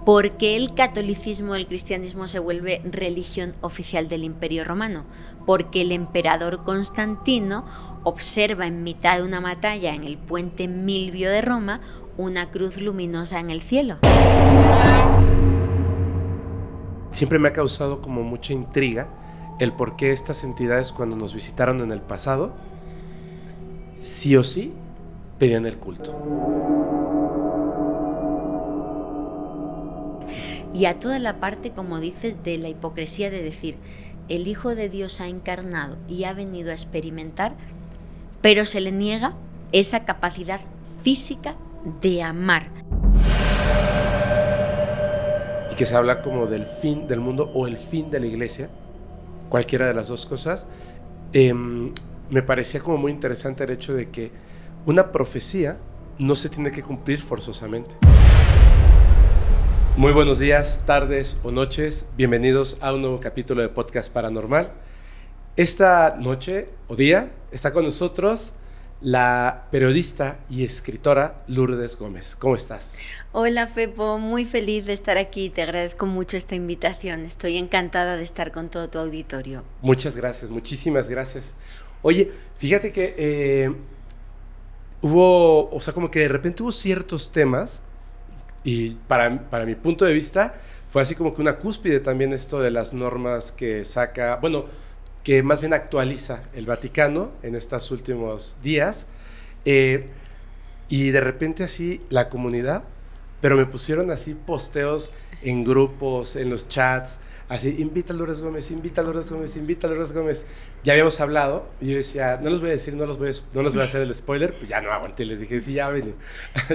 ¿Por qué el catolicismo, el cristianismo se vuelve religión oficial del Imperio Romano? Porque el emperador Constantino observa en mitad de una batalla en el puente Milvio de Roma una cruz luminosa en el cielo. Siempre me ha causado como mucha intriga el por qué estas entidades, cuando nos visitaron en el pasado, sí o sí pedían el culto. Y a toda la parte, como dices, de la hipocresía de decir, el Hijo de Dios ha encarnado y ha venido a experimentar, pero se le niega esa capacidad física de amar. Y que se habla como del fin del mundo o el fin de la iglesia, cualquiera de las dos cosas. Me parecía como muy interesante el hecho de que una profecía no se tiene que cumplir forzosamente. Muy buenos días, tardes o noches. Bienvenidos a un nuevo capítulo de Podcast Paranormal. Esta noche o día está con nosotros la periodista y escritora Lourdes Gómez. ¿Cómo estás? Hola, Fepo, muy feliz de estar aquí. Te agradezco mucho esta invitación. Estoy encantada de estar con todo tu auditorio. Muchas gracias, muchísimas gracias. Oye, fíjate que como que de repente hubo ciertos temas. Y para mi punto de vista fue así como que una cúspide también esto de las normas que saca, que más bien actualiza el Vaticano en estos últimos días. Y de repente así la comunidad, pero me pusieron así posteos en grupos, en los chats, así, invita a Lourdes Gómez, invita a Lourdes Gómez, invita a Lourdes Gómez. Ya habíamos hablado y yo decía, no los voy a decir, no los voy a hacer el spoiler, pues ya no aguanté, les dije, sí, ya ven,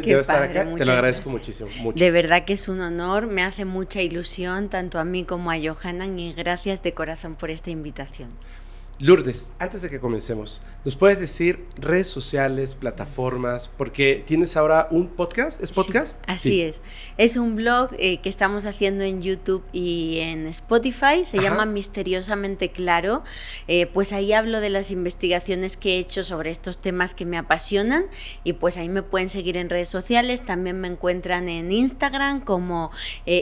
quiero estar acá, te lo agradezco muchísimo, mucho. De verdad que es un honor, me hace mucha ilusión, tanto a mí como a Johanan, y gracias de corazón por esta invitación. Lourdes, antes de que comencemos, ¿nos puedes decir redes sociales, plataformas? Porque tienes ahora un podcast, ¿es podcast? Sí, así es. Es un blog que estamos haciendo en YouTube y en Spotify, se llama Misteriosamente Claro. Pues ahí hablo de las investigaciones que he hecho sobre estos temas que me apasionan y pues ahí me pueden seguir en redes sociales. También me encuentran en Instagram como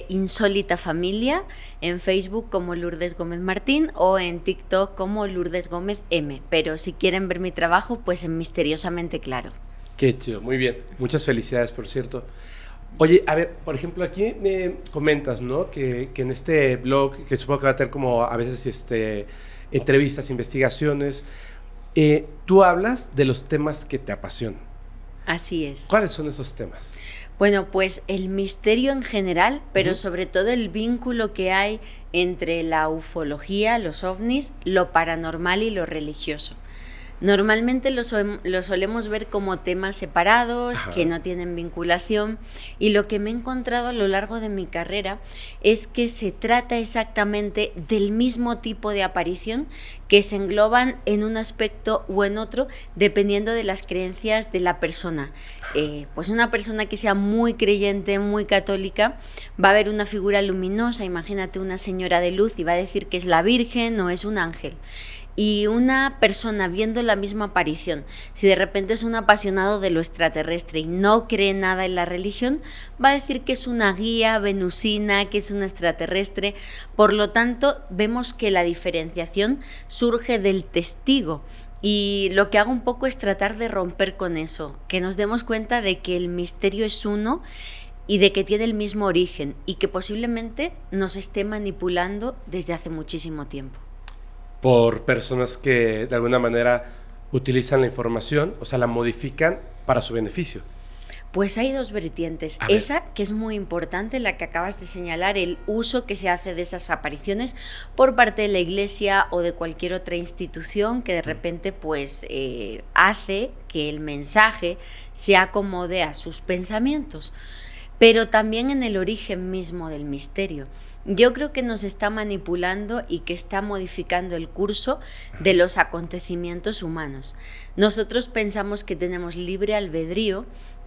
Insólita Familia, en Facebook como Lourdes Gómez Martín o en TikTok como Lourdes Gómez M, pero si quieren ver mi trabajo, pues en Misteriosamente Claro. Qué chido, muy bien. Muchas felicidades, por cierto. Oye, a ver, por ejemplo, aquí me comentas, ¿no? Que en este blog, que supongo que va a tener como a veces entrevistas, investigaciones, tú hablas de los temas que te apasionan. Así es. ¿Cuáles son esos temas? Bueno, pues el misterio en general, pero sobre todo el vínculo que hay entre la ufología, los ovnis, lo paranormal y lo religioso. Normalmente lo solemos ver como temas separados, que no tienen vinculación, y lo que me he encontrado a lo largo de mi carrera es que se trata exactamente del mismo tipo de aparición que se engloban en un aspecto o en otro dependiendo de las creencias de la persona. Pues una persona que sea muy creyente, muy católica, va a ver una figura luminosa, imagínate una señora de luz y va a decir que es la Virgen o es un ángel. Y una persona viendo la misma aparición, si de repente es un apasionado de lo extraterrestre y no cree nada en la religión, va a decir que es una guía venusina, que es un extraterrestre. Por lo tanto, vemos que la diferenciación surge del testigo. Y lo que hago un poco es tratar de romper con eso, que nos demos cuenta de que el misterio es uno y de que tiene el mismo origen y que posiblemente nos esté manipulando desde hace muchísimo tiempo. Por personas que de alguna manera utilizan la información, o sea, la modifican para su beneficio. Pues hay dos vertientes. Esa, que es muy importante, la que acabas de señalar, el uso que se hace de esas apariciones por parte de la Iglesia o de cualquier otra institución que de repente pues hace que el mensaje se acomode a sus pensamientos. Pero también en el origen mismo del misterio. Yo creo que nos está manipulando y que está modificando el curso de los acontecimientos humanos. Nosotros pensamos que tenemos libre albedrío,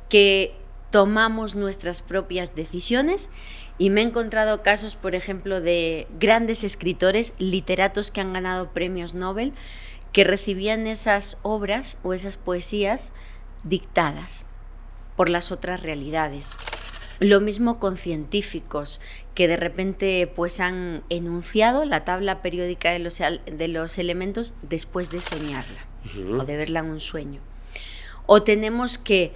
que tomamos nuestras propias decisiones y me he encontrado casos, por ejemplo, de grandes escritores, literatos que han ganado premios Nobel, que recibían esas obras o esas poesías dictadas por las otras realidades. Lo mismo con científicos que de repente pues han enunciado la tabla periódica de los elementos después de soñarla o de verla en un sueño. O tenemos que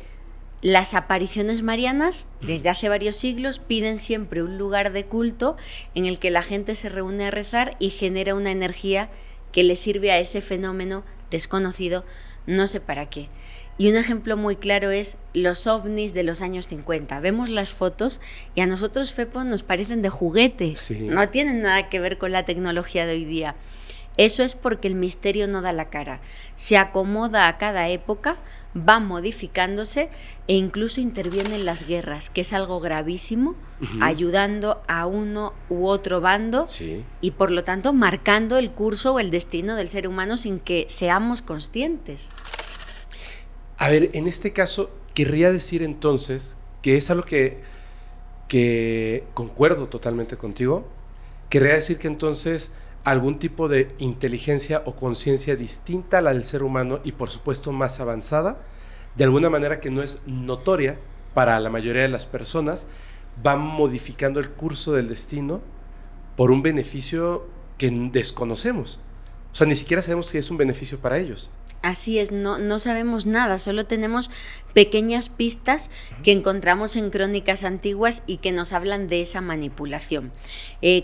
las apariciones marianas desde hace varios siglos piden siempre un lugar de culto en el que la gente se reúne a rezar y genera una energía que le sirve a ese fenómeno desconocido, no sé para qué. Y un ejemplo muy claro es los ovnis de los años 50. Vemos las fotos y a nosotros, Fepo, nos parecen de juguete. Sí. No tienen nada que ver con la tecnología de hoy día. Eso es porque el misterio no da la cara. Se acomoda a cada época, va modificándose e incluso interviene en las guerras, que es algo gravísimo, ayudando a uno u otro bando y por lo tanto marcando el curso o el destino del ser humano sin que seamos conscientes. A ver, en este caso, querría decir entonces que es algo que concuerdo totalmente contigo. Querría decir que entonces algún tipo de inteligencia o conciencia distinta a la del ser humano y por supuesto más avanzada, de alguna manera que no es notoria para la mayoría de las personas, va modificando el curso del destino por un beneficio que desconocemos. O sea, ni siquiera sabemos si es un beneficio para ellos. Así es, no sabemos nada, solo tenemos pequeñas pistas que encontramos en crónicas antiguas y que nos hablan de esa manipulación.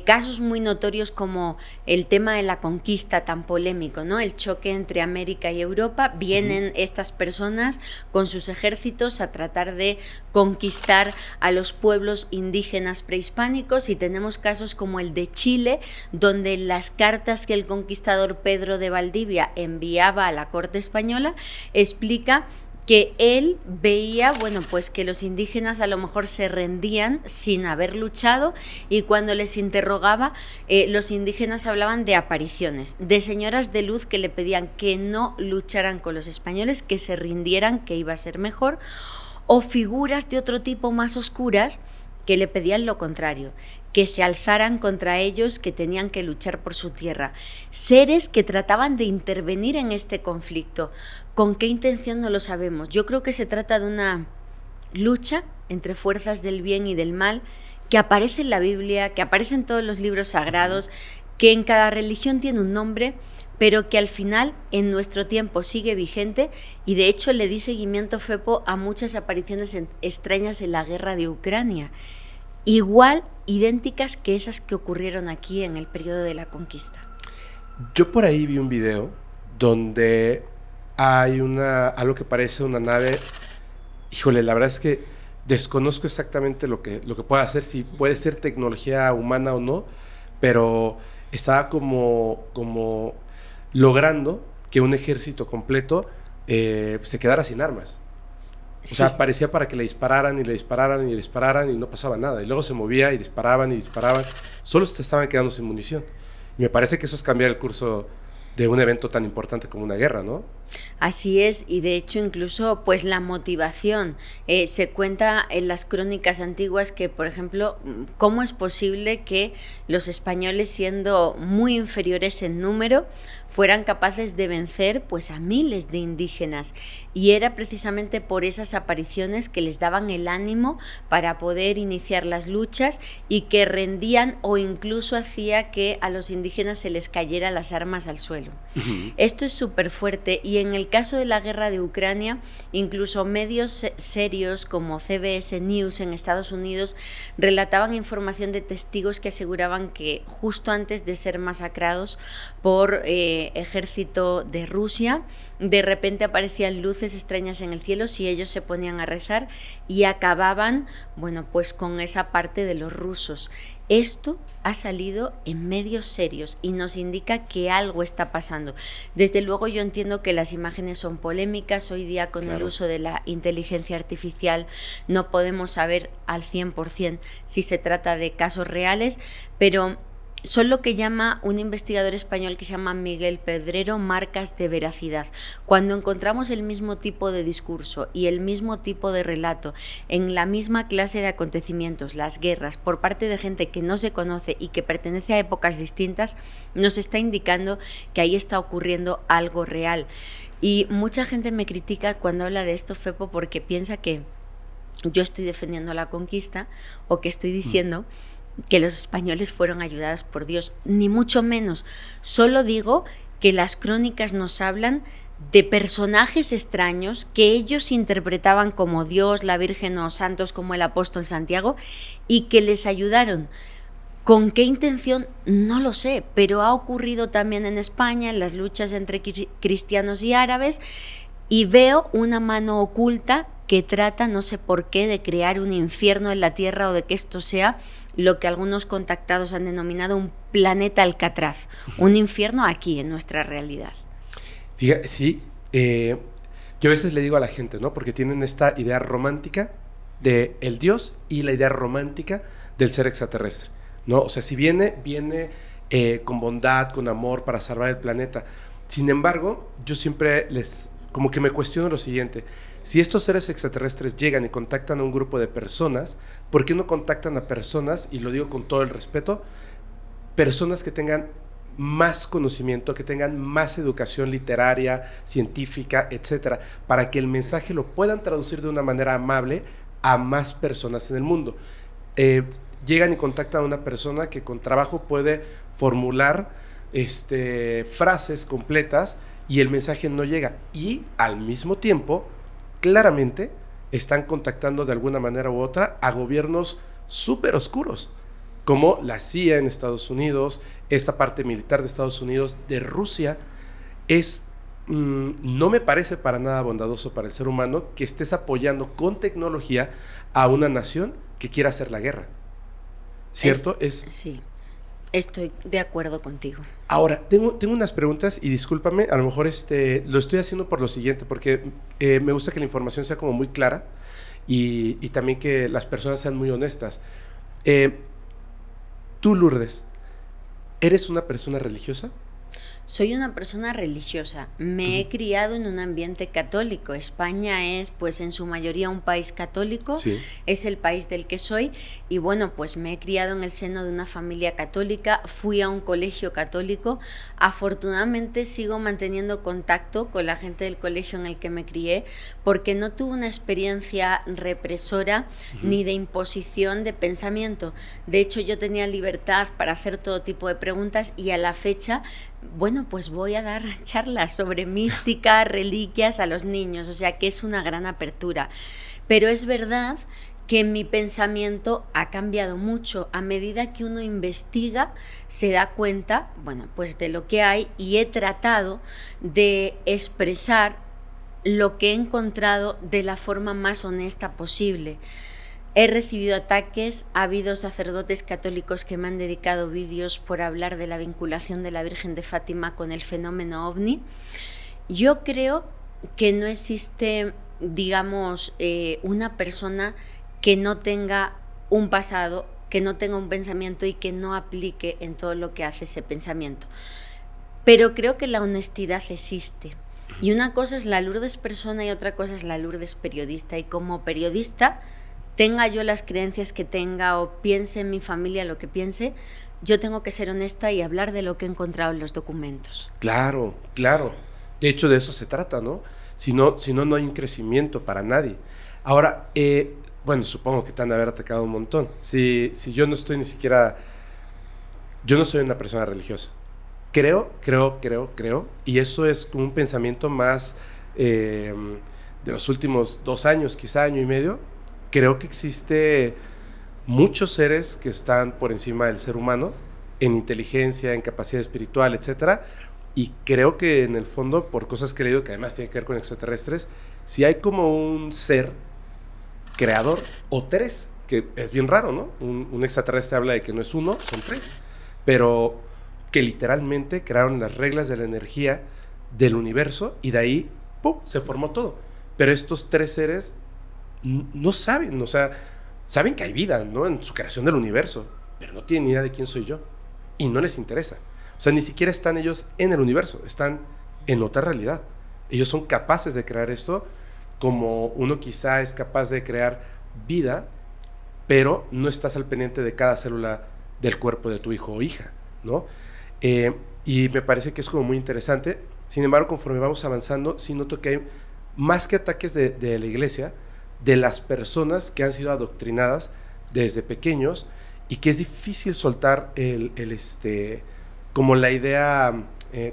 Casos muy notorios como el tema de la conquista tan polémico, ¿no? El choque entre América y Europa, vienen estas personas con sus ejércitos a tratar de conquistar a los pueblos indígenas prehispánicos y tenemos casos como el de Chile, donde las cartas que el conquistador Pedro de Valdivia enviaba a la corte española explica que él veía, bueno, pues que los indígenas a lo mejor se rendían sin haber luchado y cuando les interrogaba, los indígenas hablaban de apariciones, de señoras de luz que le pedían que no lucharan con los españoles, que se rindieran, que iba a ser mejor, o figuras de otro tipo más oscuras que le pedían lo contrario, que se alzaran contra ellos, que tenían que luchar por su tierra. Seres que trataban de intervenir en este conflicto. ¿Con qué intención? No lo sabemos. Yo creo que se trata de una lucha entre fuerzas del bien y del mal que aparece en la Biblia, que aparece en todos los libros sagrados, que en cada religión tiene un nombre, pero que al final en nuestro tiempo sigue vigente y de hecho le di seguimiento, Fepo, a muchas apariciones extrañas en la guerra de Ucrania. Igual, idénticas que esas que ocurrieron aquí en el periodo de la conquista. Yo por ahí vi un video donde hay algo que parece una nave. Híjole, la verdad es que desconozco exactamente lo que puede hacer, si puede ser tecnología humana o no, pero estaba como logrando que un ejército completo se quedara sin armas. O sea, parecía para que le dispararan y le dispararan y le dispararan y no pasaba nada. Y luego se movía y disparaban y disparaban. Solo se estaban quedando sin munición. Y me parece que eso es cambiar el curso de un evento tan importante como una guerra, ¿no? Así es, y de hecho incluso pues la motivación. Se cuenta en las crónicas antiguas que, por ejemplo, cómo es posible que los españoles, siendo muy inferiores en número, fueran capaces de vencer pues a miles de indígenas, y era precisamente por esas apariciones que les daban el ánimo para poder iniciar las luchas y que rendían o incluso hacía que a los indígenas se les cayera las armas al suelo. Esto es súper fuerte, y en el caso de la guerra de Ucrania, incluso medios serios como CBS News en Estados Unidos relataban información de testigos que aseguraban que justo antes de ser masacrados por ejército de Rusia, de repente aparecían luces extrañas en el cielo si ellos se ponían a rezar y acababan, bueno, pues con esa parte de los rusos. Esto ha salido en medios serios y nos indica que algo está pasando. Desde luego yo entiendo que las imágenes son polémicas. Hoy día con el uso de la inteligencia artificial no podemos saber al 100% si se trata de casos reales, pero son lo que llama un investigador español que se llama Miguel Pedrero marcas de veracidad. Cuando encontramos el mismo tipo de discurso y el mismo tipo de relato en la misma clase de acontecimientos, las guerras, por parte de gente que no se conoce y que pertenece a épocas distintas, nos está indicando que ahí está ocurriendo algo real. Y mucha gente me critica cuando habla de esto, Fepo, porque piensa que yo estoy defendiendo la conquista o que estoy diciendo que los españoles fueron ayudados por Dios, ni mucho menos. Solo digo que las crónicas nos hablan de personajes extraños que ellos interpretaban como Dios, la Virgen o santos como el apóstol Santiago, y que les ayudaron. ¿Con qué intención? No lo sé, pero ha ocurrido también en España, en las luchas entre cristianos y árabes, y veo una mano oculta que trata, no sé por qué, de crear un infierno en la tierra o de que esto sea lo que algunos contactados han denominado un planeta Alcatraz, un infierno aquí, en nuestra realidad. Fíjate, sí, yo a veces le digo a la gente, ¿no? Porque tienen esta idea romántica de el Dios y la idea romántica del ser extraterrestre, ¿no? O sea, si viene con bondad, con amor para salvar el planeta. Sin embargo, yo siempre como que me cuestiono lo siguiente: si estos seres extraterrestres llegan y contactan a un grupo de personas, ¿por qué no contactan a personas, y lo digo con todo el respeto, personas que tengan más conocimiento, que tengan más educación literaria, científica, etcétera, para que el mensaje lo puedan traducir de una manera amable a más personas en el mundo? Llegan y contactan a una persona que con trabajo puede formular frases completas y el mensaje no llega, y al mismo tiempo claramente están contactando de alguna manera u otra a gobiernos súper oscuros, como la CIA en Estados Unidos, esta parte militar de Estados Unidos, de Rusia. No me parece para nada bondadoso para el ser humano que estés apoyando con tecnología a una nación que quiera hacer la guerra, ¿cierto? Sí, estoy de acuerdo contigo. Ahora, tengo unas preguntas, y discúlpame, a lo mejor lo estoy haciendo por lo siguiente, porque me gusta que la información sea como muy clara y también que las personas sean muy honestas. Tú, Lourdes, ¿eres una persona religiosa? Soy una persona religiosa, me he criado en un ambiente católico. España es, pues, en su mayoría un país católico, sí. Es el país del que soy, y bueno, pues me he criado en el seno de una familia católica, fui a un colegio católico. Afortunadamente sigo manteniendo contacto con la gente del colegio en el que me crié, porque no tuve una experiencia represora ni de imposición de pensamiento. De hecho, yo tenía libertad para hacer todo tipo de preguntas, y a la fecha, bueno, pues voy a dar charlas sobre mística, reliquias a los niños, o sea que es una gran apertura. Pero es verdad que mi pensamiento ha cambiado mucho. A medida que uno investiga, se da cuenta, bueno, pues de lo que hay, y he tratado de expresar lo que he encontrado de la forma más honesta posible. He recibido ataques, ha habido sacerdotes católicos que me han dedicado vídeos por hablar de la vinculación de la Virgen de Fátima con el fenómeno ovni. Yo creo que no existe, digamos, una persona que no tenga un pasado, que no tenga un pensamiento y que no aplique en todo lo que hace ese pensamiento. Pero creo que la honestidad existe. Y una cosa es la Lourdes persona y otra cosa es la Lourdes periodista. Y como periodista, tenga yo las creencias que tenga o piense en mi familia lo que piense, yo tengo que ser honesta y hablar de lo que he encontrado en los documentos. Claro, claro. De hecho, de eso se trata, ¿no? Si no, no hay un crecimiento para nadie. Ahora, bueno, supongo que te han de haber atacado un montón. Si yo no estoy ni siquiera... Yo no soy una persona religiosa. Creo, y eso es como un pensamiento más de los últimos 2 años, quizá año y medio. Creo que existe muchos seres que están por encima del ser humano en inteligencia, en capacidad espiritual, etcétera, y creo que en el fondo, por cosas que he leído que además tienen que ver con extraterrestres, si hay como un ser creador o 3, que es bien raro, ¿no? Un extraterrestre habla de que no es 1, son 3, pero que literalmente crearon las reglas de la energía del universo y de ahí, ¡pum!, se formó todo. Pero estos 3 seres no saben, o sea, saben que hay vida, ¿no?, en su creación del universo, pero no tienen ni idea de quién soy yo, y no les interesa. O sea, ni siquiera están ellos en el universo, están en otra realidad. Ellos son capaces de crear esto, como uno quizá es capaz de crear vida, pero no estás al pendiente de cada célula del cuerpo de tu hijo o hija, ¿no? Y me parece que es como muy interesante. Sin embargo, conforme vamos avanzando, sí noto que hay más que ataques de la iglesia, de las personas que han sido adoctrinadas desde pequeños y que es difícil soltar como la idea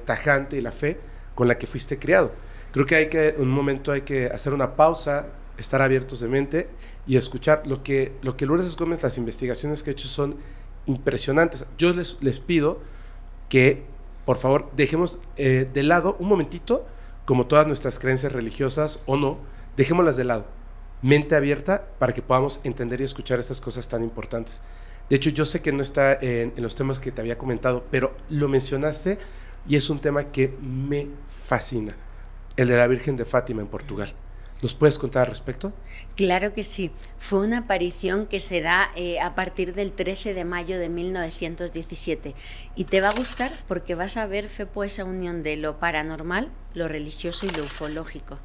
tajante y la fe con la que fuiste criado. Creo que un momento hay que hacer una pausa, estar abiertos de mente y escuchar lo que Lourdes Gómez, las investigaciones que ha hecho son impresionantes. Yo les pido que, por favor, dejemos de lado un momentito, como todas nuestras creencias religiosas o no, dejémoslas de lado. Mente abierta para que podamos entender y escuchar estas cosas tan importantes. De hecho, yo sé que no está en los temas que te había comentado, pero lo mencionaste y es un tema que me fascina, el de la Virgen de Fátima en Portugal. ¿Nos puedes contar al respecto? Claro que sí. Fue una aparición que se da a partir del 13 de mayo de 1917 y te va a gustar porque vas a ver, Fepo, esa unión de lo paranormal, lo religioso y lo ufológico.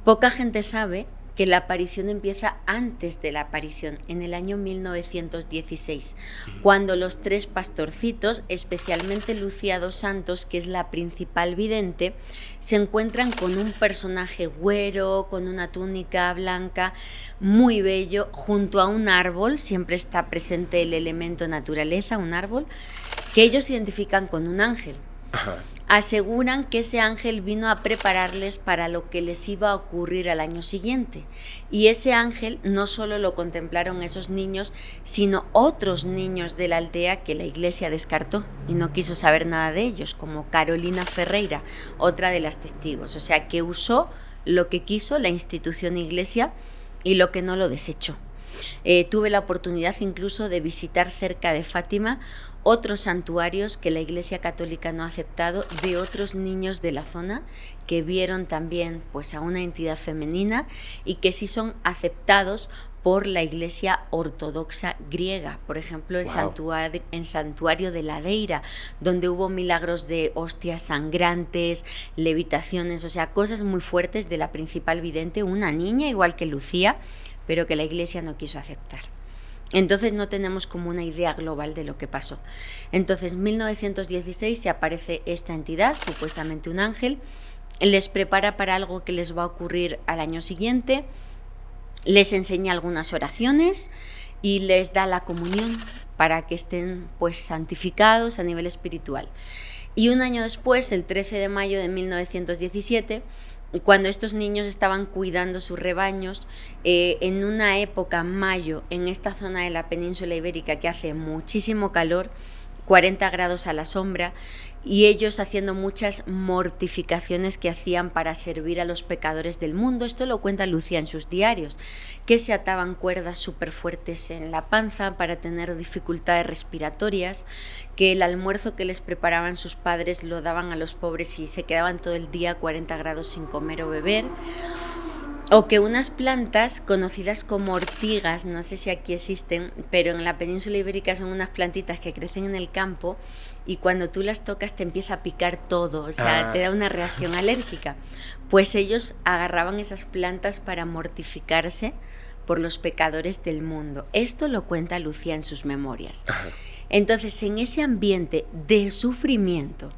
Poca gente sabe que la aparición empieza antes de la aparición, en el año 1916, cuando los 3 pastorcitos, especialmente Lucía dos Santos, que es la principal vidente, se encuentran con un personaje güero, con una túnica blanca, muy bello, junto a un árbol. Siempre está presente el elemento naturaleza, un árbol, que ellos identifican con un ángel. Ajá. Aseguran que ese ángel vino a prepararles para lo que les iba a ocurrir al año siguiente. Y ese ángel no solo lo contemplaron esos niños, sino otros niños de la aldea que la iglesia descartó y no quiso saber nada de ellos, como Carolina Ferreira, otra de las testigos. O sea, que usó lo que quiso la institución iglesia y lo que no lo desechó. Tuve la oportunidad incluso de visitar cerca de Fátima otros santuarios que la Iglesia Católica no ha aceptado, de otros niños de la zona que vieron también pues, a una entidad femenina y que sí son aceptados por la Iglesia Ortodoxa griega. Por ejemplo, el santuario de Ladeira, donde hubo milagros de hostias sangrantes, levitaciones, o sea, cosas muy fuertes de la principal vidente, una niña igual que Lucía, pero que la Iglesia no quiso aceptar. Entonces no tenemos como una idea global de lo que pasó. Entonces, en 1916 se aparece esta entidad, supuestamente un ángel, les prepara para algo que les va a ocurrir al año siguiente, les enseña algunas oraciones y les da la comunión para que estén pues santificados a nivel espiritual. Y un año después, el 13 de mayo de 1917, cuando estos niños estaban cuidando sus rebaños, en una época, mayo, en esta zona de la península ibérica que hace muchísimo calor, 40 grados a la sombra, y ellos haciendo muchas mortificaciones que hacían para servir a los pecadores del mundo. Esto lo cuenta Lucía en sus diarios, que se ataban cuerdas súper fuertes en la panza para tener dificultades respiratorias, que el almuerzo que les preparaban sus padres lo daban a los pobres y se quedaban todo el día a 40 grados sin comer o beber. O que unas plantas conocidas como ortigas, no sé si aquí existen, pero en la península ibérica son unas plantitas que crecen en el campo y cuando tú las tocas te empieza a picar todo, o sea, te da una reacción alérgica. Pues ellos agarraban esas plantas para mortificarse por los pecadores del mundo. Esto lo cuenta Lucía en sus memorias. Entonces, en ese ambiente de sufrimiento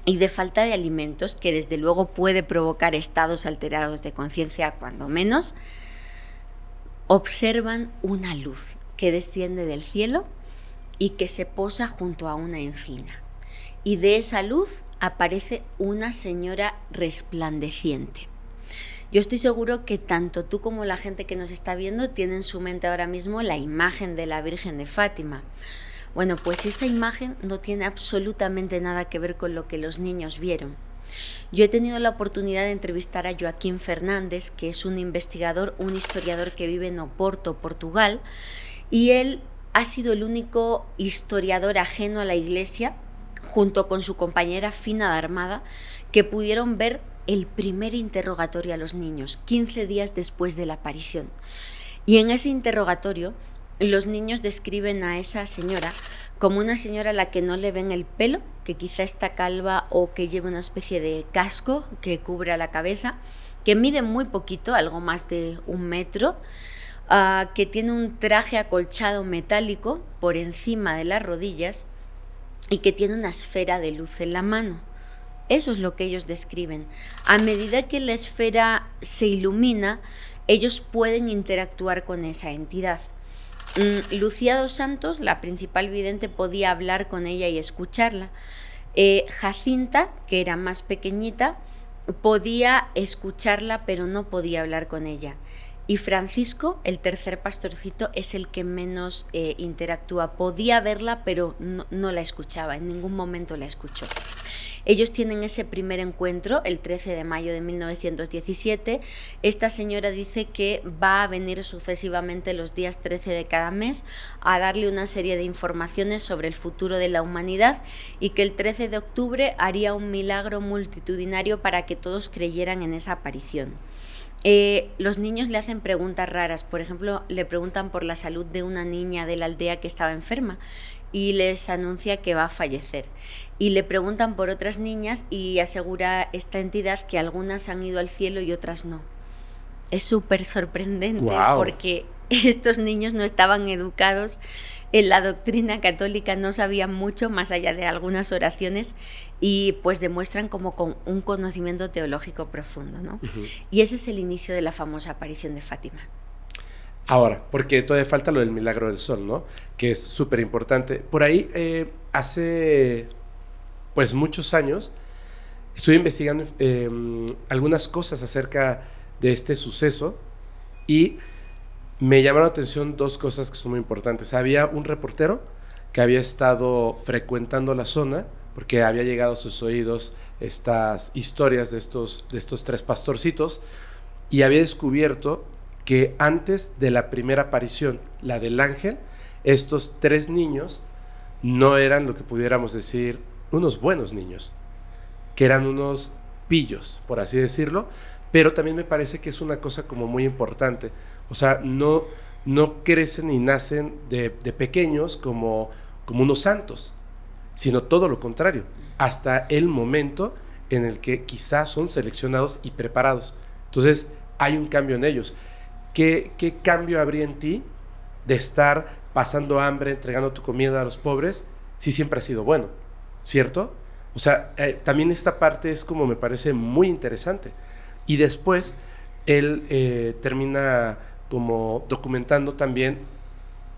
y de falta de alimentos, que desde luego puede provocar estados alterados de conciencia cuando menos, observan una luz que desciende del cielo y que se posa junto a una encina. Y de esa luz aparece una señora resplandeciente. Yo estoy seguro que tanto tú como la gente que nos está viendo tiene en su mente ahora mismo la imagen de la Virgen de Fátima. Bueno, pues esa imagen no tiene absolutamente nada que ver con lo que los niños vieron. Yo he tenido la oportunidad de entrevistar a Joaquín Fernández, que es un investigador, un historiador que vive en Oporto, Portugal, y él ha sido el único historiador ajeno a la Iglesia, junto con su compañera Fina de Armada, que pudieron ver el primer interrogatorio a los niños, 15 días después de la aparición. Y en ese interrogatorio, los niños describen a esa señora como una señora a la que no le ven el pelo, que quizá está calva o que lleva una especie de casco que cubra la cabeza, que mide muy poquito, algo más de 1 metro, que tiene un traje acolchado metálico por encima de las rodillas y que tiene una esfera de luz en la mano. Eso es lo que ellos describen. A medida que la esfera se ilumina, ellos pueden interactuar con esa entidad. Lucía dos Santos, la principal vidente, podía hablar con ella y escucharla. Jacinta, que era más pequeñita, podía escucharla pero no podía hablar con ella. Y Francisco, el tercer pastorcito, es el que menos interactúa. Podía verla pero no la escuchaba, en ningún momento la escuchó. Ellos tienen ese primer encuentro el 13 de mayo de 1917. Esta señora dice que va a venir sucesivamente los días 13 de cada mes a darle una serie de informaciones sobre el futuro de la humanidad y que el 13 de octubre haría un milagro multitudinario para que todos creyeran en esa aparición. Los niños le hacen preguntas raras. Por ejemplo, le preguntan por la salud de una niña de la aldea que estaba enferma y les anuncia que va a fallecer. Y le preguntan por otras niñas y asegura esta entidad que algunas han ido al cielo y otras no. Es súper sorprendente. ¡Wow! Porque estos niños no estaban educados en la doctrina católica, no sabían mucho más allá de algunas oraciones y pues demuestran como con un conocimiento teológico profundo, ¿no? Uh-huh. Y ese es el inicio de la famosa aparición de Fátima. Ahora, porque todavía falta lo del milagro del sol, ¿no? Que es súper importante. Por ahí, hace pues muchos años, estuve investigando algunas cosas acerca de este suceso y me llamaron la atención dos cosas que son muy importantes. Había un reportero que había estado frecuentando la zona porque había llegado a sus oídos estas historias de estos tres pastorcitos y había descubierto que antes de la primera aparición, la del ángel, estos tres niños no eran lo que pudiéramos decir unos buenos niños, que eran unos pillos, por así decirlo, pero también me parece que es una cosa como muy importante. O sea, no crecen ni nacen de pequeños como unos santos, sino todo lo contrario, hasta el momento en el que quizás son seleccionados y preparados. Entonces, hay un cambio en ellos. ¿Qué cambio habría en ti de estar pasando hambre, entregando tu comida a los pobres, si siempre has sido bueno? ¿Cierto? O sea, también esta parte es como me parece muy interesante. Y después, él termina como documentando también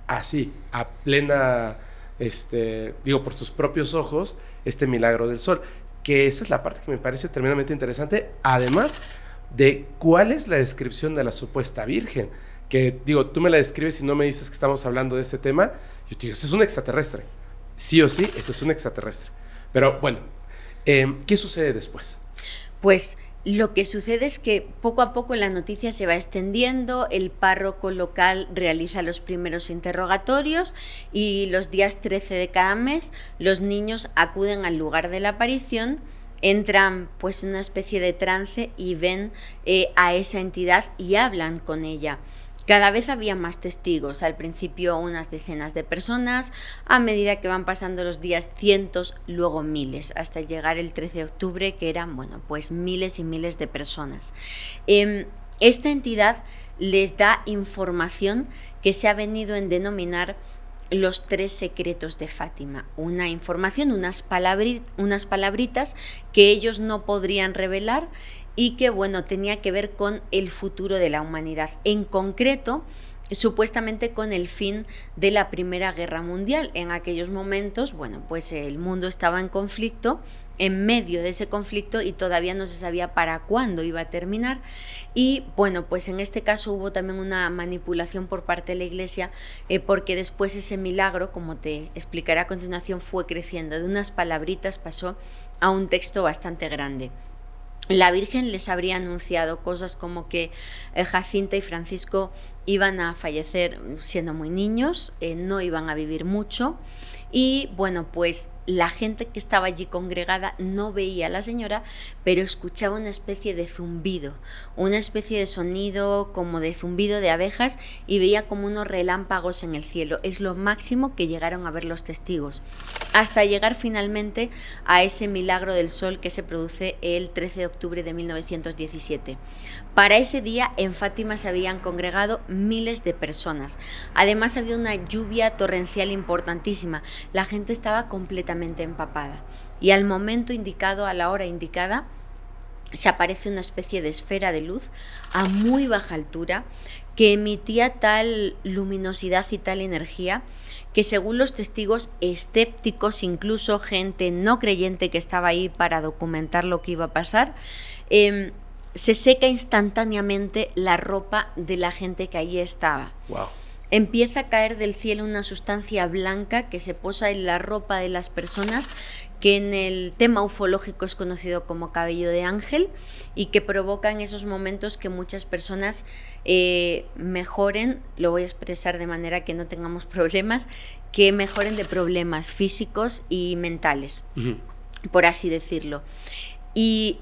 así, a plena, por sus propios ojos, este milagro del sol, que esa es la parte que me parece tremendamente interesante, además de cuál es la descripción de la supuesta virgen, que tú me la describes y no me dices que estamos hablando de este tema, yo te digo, eso es un extraterrestre, sí o sí, eso es un extraterrestre. Pero bueno, ¿qué sucede después? Pues lo que sucede es que poco a poco la noticia se va extendiendo, el párroco local realiza los primeros interrogatorios y los días 13 de cada mes los niños acuden al lugar de la aparición, entran pues en una especie de trance y ven a esa entidad y hablan con ella. Cada vez había más testigos, al principio unas decenas de personas, a medida que van pasando los días cientos, luego miles, hasta llegar el 13 de octubre que eran, pues miles y miles de personas. Esta entidad les da información que se ha venido en denominar los 3 secretos de Fátima, una información, unas palabritas que ellos no podrían revelar y que tenía que ver con el futuro de la humanidad, en concreto supuestamente con el fin de la Primera Guerra Mundial. En aquellos momentos, pues el mundo estaba en conflicto, en medio de ese conflicto y todavía no se sabía para cuándo iba a terminar y pues en este caso hubo también una manipulación por parte de la Iglesia porque después ese milagro, como te explicaré a continuación, fue creciendo, de unas palabritas pasó a un texto bastante grande. La Virgen les habría anunciado cosas como que Jacinta y Francisco iban a fallecer siendo muy niños, no iban a vivir mucho y pues la gente que estaba allí congregada no veía a la señora, pero escuchaba una especie de zumbido, una especie de sonido como de zumbido de abejas y veía como unos relámpagos en el cielo. Es lo máximo que llegaron a ver los testigos, hasta llegar finalmente a ese milagro del sol que se produce el 13 de octubre de 1917. Para ese día en Fátima se habían congregado miles de personas. Además había una lluvia torrencial importantísima. La gente estaba completamente empapada. Y al momento indicado, a la hora indicada, se aparece una especie de esfera de luz a muy baja altura que emitía tal luminosidad y tal energía que, según los testigos escépticos, incluso gente no creyente que estaba ahí para documentar lo que iba a pasar, se seca instantáneamente la ropa de la gente que allí estaba. Wow. Empieza a caer del cielo una sustancia blanca que se posa en la ropa de las personas, que en el tema ufológico es conocido como cabello de ángel, y que provoca en esos momentos que muchas personas mejoren, lo voy a expresar de manera que no tengamos problemas, que mejoren de problemas físicos y mentales, por así decirlo. Y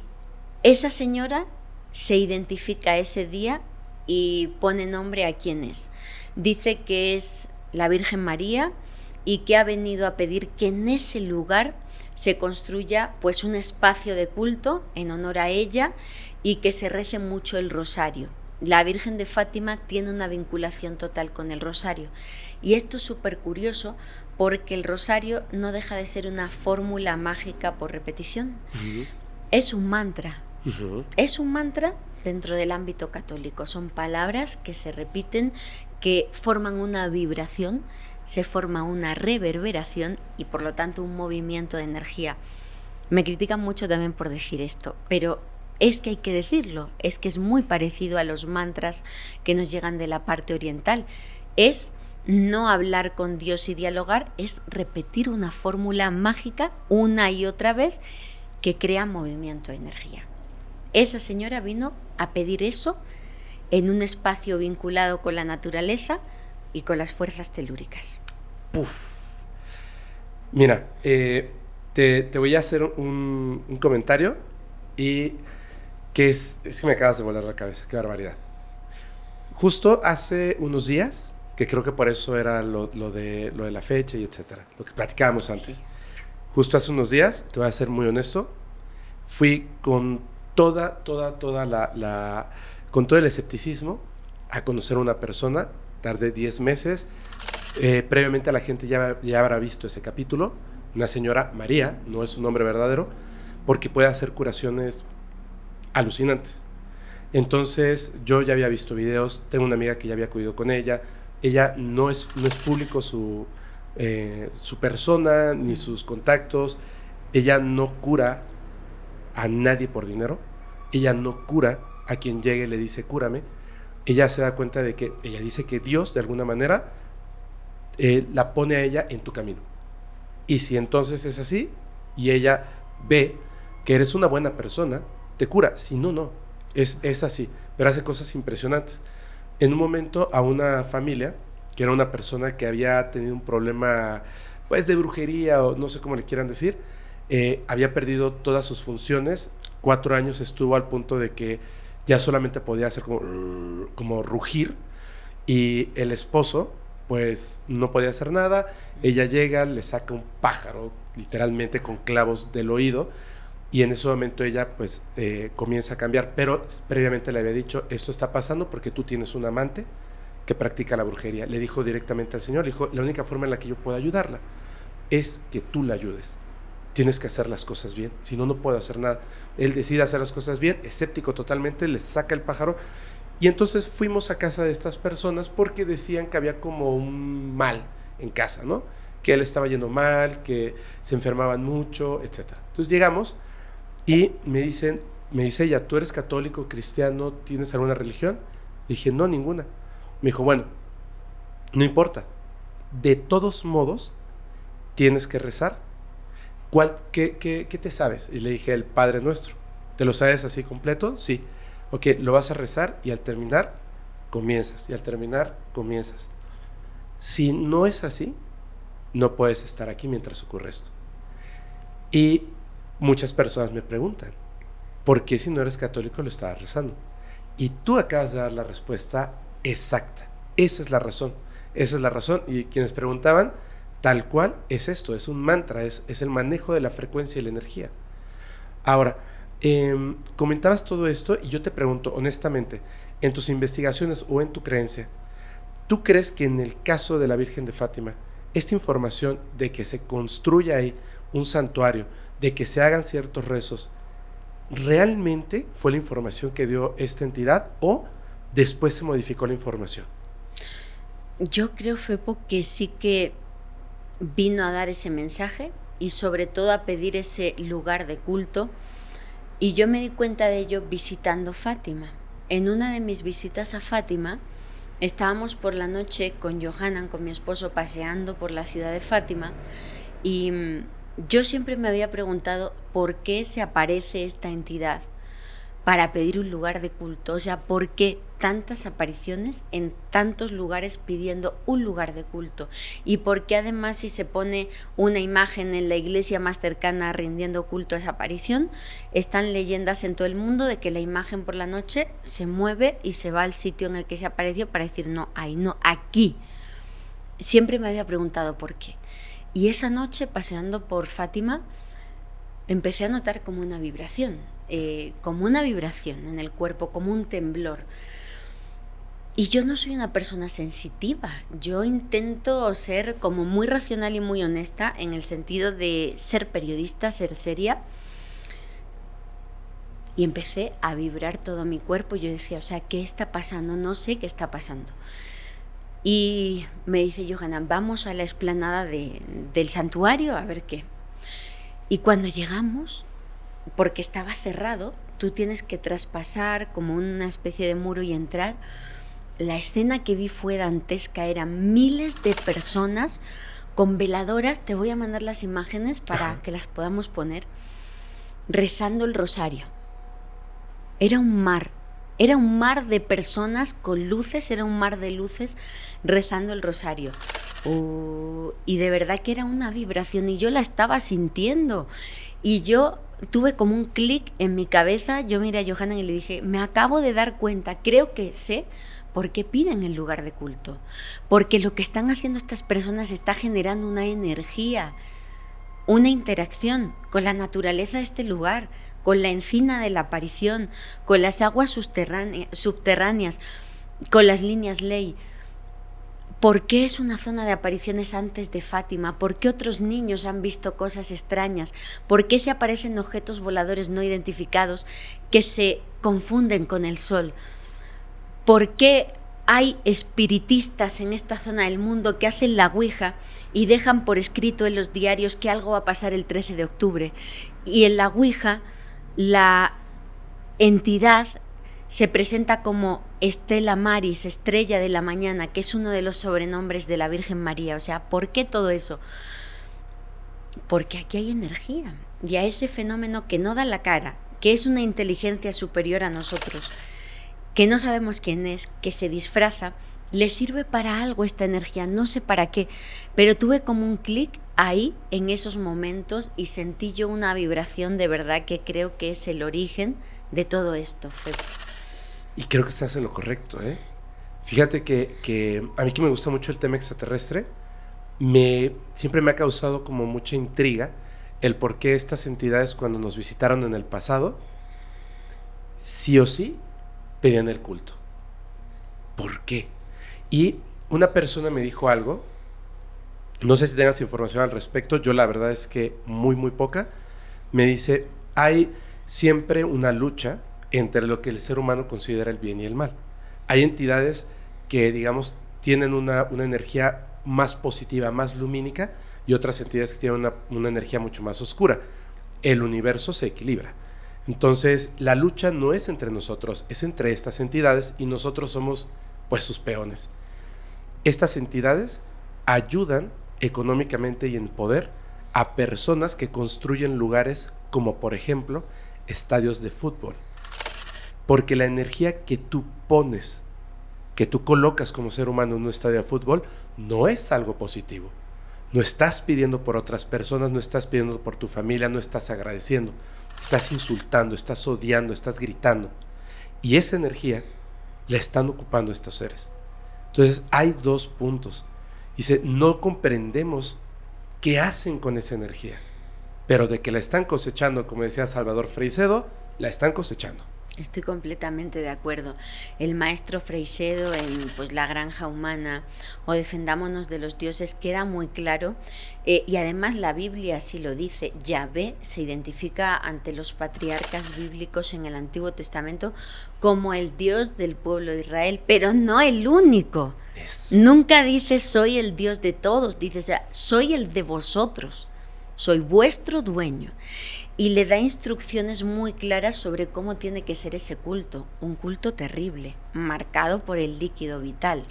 esa señora se identifica ese día y pone nombre a quién es. Dice que es la Virgen María y que ha venido a pedir que en ese lugar se construya pues un espacio de culto en honor a ella y que se rece mucho el rosario. La Virgen de Fátima tiene una vinculación total con el rosario, y esto es súper curioso porque el rosario no deja de ser una fórmula mágica por repetición. Es un mantra. Es un mantra dentro del ámbito católico. Son palabras que se repiten, que forman una vibración, se forma una reverberación y por lo tanto un movimiento de energía. Me critican mucho también por decir esto, pero es que hay que decirlo, es que es muy parecido a los mantras que nos llegan de la parte oriental. Es no hablar con Dios y dialogar, es repetir una fórmula mágica una y otra vez que crea movimiento de energía. Esa señora vino a pedir eso en un espacio vinculado con la naturaleza y con las fuerzas telúricas. Puf. Mira, te voy a hacer un comentario y que es que me acabas de volar la cabeza, qué barbaridad. Justo hace unos días, que creo que por eso era lo de la fecha y etcétera, lo que platicábamos antes. Sí. Justo hace unos días, te voy a ser muy honesto, fui con toda con todo el escepticismo a conocer a una persona. Tardé 10 meses. Previamente la gente ya habrá visto ese capítulo. Una señora María, no es su nombre verdadero, porque puede hacer curaciones alucinantes. Entonces yo ya había visto videos, tengo una amiga que ya había acudido con ella. Ella no es público su persona ni sus contactos. Ella no cura a nadie por dinero. Ella no cura a quien llegue y le dice cúrame. Ella se da cuenta de que ella dice que Dios de alguna manera la pone a ella en tu camino, y si entonces es así y ella ve que eres una buena persona, te cura. Si no, no, es así, pero hace cosas impresionantes. En un momento a una familia que era una persona que había tenido un problema pues de brujería o no sé cómo le quieran decir, había perdido todas sus funciones. 4 años estuvo al punto de que ya solamente podía hacer como rugir, y el esposo pues no podía hacer nada. Ella llega, le saca un pájaro literalmente con clavos del oído, y en ese momento ella pues comienza a cambiar, pero previamente le había dicho, esto está pasando porque tú tienes un amante que practica la brujería. Le dijo directamente al Señor, le dijo, la única forma en la que yo puedo ayudarla es que tú la ayudes. Tienes que hacer las cosas bien, si no, no puedo hacer nada. Él decide hacer las cosas bien, escéptico totalmente, le saca el pájaro, y entonces fuimos a casa de estas personas porque decían que había como un mal en casa, ¿no? Que él estaba yendo mal, que se enfermaban mucho, etc. Entonces llegamos y me dice ella, ¿tú eres católico, cristiano, tienes alguna religión? Le dije, no, ninguna. Me dijo, bueno, no importa, de todos modos tienes que rezar. ¿Qué te sabes? Y le dije, el Padre Nuestro. ¿Te lo sabes así completo? Sí. Ok, lo vas a rezar y al terminar comienzas, y al terminar comienzas. Si no es así, no puedes estar aquí mientras ocurre esto. Y muchas personas me preguntan, ¿por qué si no eres católico lo estabas rezando? Y tú acabas de dar la respuesta exacta. Esa es la razón. Esa es la razón. Y quienes preguntaban, tal cual es esto, es un mantra, es el manejo de la frecuencia y la energía. Ahora, comentabas todo esto y yo te pregunto honestamente, en tus investigaciones o en tu creencia, ¿tú crees que en el caso de la Virgen de Fátima, esta información de que se construya ahí un santuario, de que se hagan ciertos rezos, ¿realmente fue la información que dio esta entidad o después se modificó la información? Yo creo, Fepo, que sí que vino a dar ese mensaje y sobre todo a pedir ese lugar de culto, y yo me di cuenta de ello visitando Fátima. En una de mis visitas a Fátima estábamos por la noche con Johanan, con mi esposo, paseando por la ciudad de Fátima, y yo siempre me había preguntado por qué se aparece esta entidad para pedir un lugar de culto. O sea, ¿por qué tantas apariciones en tantos lugares pidiendo un lugar de culto? Y por qué además, si se pone una imagen en la iglesia más cercana rindiendo culto a esa aparición, están leyendas en todo el mundo de que la imagen por la noche se mueve y se va al sitio en el que se apareció para decir no, ahí no, aquí? Siempre me había preguntado por qué. Y esa noche, paseando por Fátima, empecé a notar como una vibración en el cuerpo, como un temblor. Y yo no soy una persona sensitiva, yo intento ser como muy racional y muy honesta en el sentido de ser periodista, ser seria. Y empecé a vibrar todo mi cuerpo. Yo decía, o sea, ¿qué está pasando? No sé qué está pasando. Y me dice Johanan, vamos a la explanada del santuario a ver qué. Y cuando llegamos, porque estaba cerrado, tú tienes que traspasar como una especie de muro y entrar. La escena que vi fue dantesca, eran miles de personas con veladoras, te voy a mandar las imágenes para que las podamos poner, rezando el rosario. Era un mar de personas con luces, era un mar de luces rezando el rosario. Y de verdad que era una vibración y yo la estaba sintiendo. Y yo tuve como un clic en mi cabeza, yo miré a Johanan y le dije, me acabo de dar cuenta, creo que sé por qué piden el lugar de culto. Porque lo que están haciendo estas personas está generando una energía, una interacción con la naturaleza de este lugar, con la encina de la aparición, con las aguas subterráneas, con las líneas ley. ¿Por qué es una zona de apariciones antes de Fátima? ¿Por qué otros niños han visto cosas extrañas? ¿Por qué se aparecen objetos voladores no identificados que se confunden con el sol? ¿Por qué hay espiritistas en esta zona del mundo que hacen la ouija y dejan por escrito en los diarios que algo va a pasar el 13 de octubre? Y en la ouija la entidad se presenta como Estela Maris, estrella de la mañana, que es uno de los sobrenombres de la Virgen María. O sea, ¿por qué todo eso? Porque aquí hay energía y a ese fenómeno que no da la cara, que es una inteligencia superior a nosotros, que no sabemos quién es, que se disfraza, le sirve para algo esta energía, no sé para qué, pero tuve como un clic ahí en esos momentos y sentí yo una vibración de verdad que creo que es el origen de todo esto, Febo. Y creo que estás en lo correcto, ¿eh? Fíjate que a mí que me gusta mucho el tema extraterrestre, siempre me ha causado como mucha intriga el por qué estas entidades cuando nos visitaron en el pasado, sí o sí, pedían el culto. ¿Por qué? Y una persona me dijo algo, no sé si tengas información al respecto, yo la verdad es que muy poca, me dice, hay siempre una lucha entre lo que el ser humano considera el bien y el mal. Hay entidades que, digamos, tienen una energía más positiva, más lumínica, y otras entidades que tienen una energía mucho más oscura. El universo se equilibra. Entonces, la lucha no es entre nosotros, es entre estas entidades y nosotros somos, pues, sus peones. Estas entidades ayudan económicamente y en poder a personas que construyen lugares como, por ejemplo, estadios de fútbol. Porque la energía que tú pones, que tú colocas como ser humano en un estadio de fútbol, no es algo positivo. No estás pidiendo por otras personas, no estás pidiendo por tu familia, no estás agradeciendo. Estás insultando, estás odiando, estás gritando. Y esa energía la están ocupando estos seres. Entonces hay dos puntos. Dice, no comprendemos qué hacen con esa energía. Pero de que la están cosechando, como decía Salvador Freixedo, la están cosechando. Estoy completamente de acuerdo. El maestro Freixedo en pues, La granja humana o Defendámonos de los dioses queda muy claro, y además la Biblia así lo dice. Yahvé se identifica ante los patriarcas bíblicos en el Antiguo Testamento como el Dios del pueblo de Israel, pero no el único. Eso. Nunca dice soy el Dios de todos, dice soy el de vosotros, soy vuestro dueño. Y le da instrucciones muy claras sobre cómo tiene que ser ese culto, un culto terrible, marcado por el líquido vital.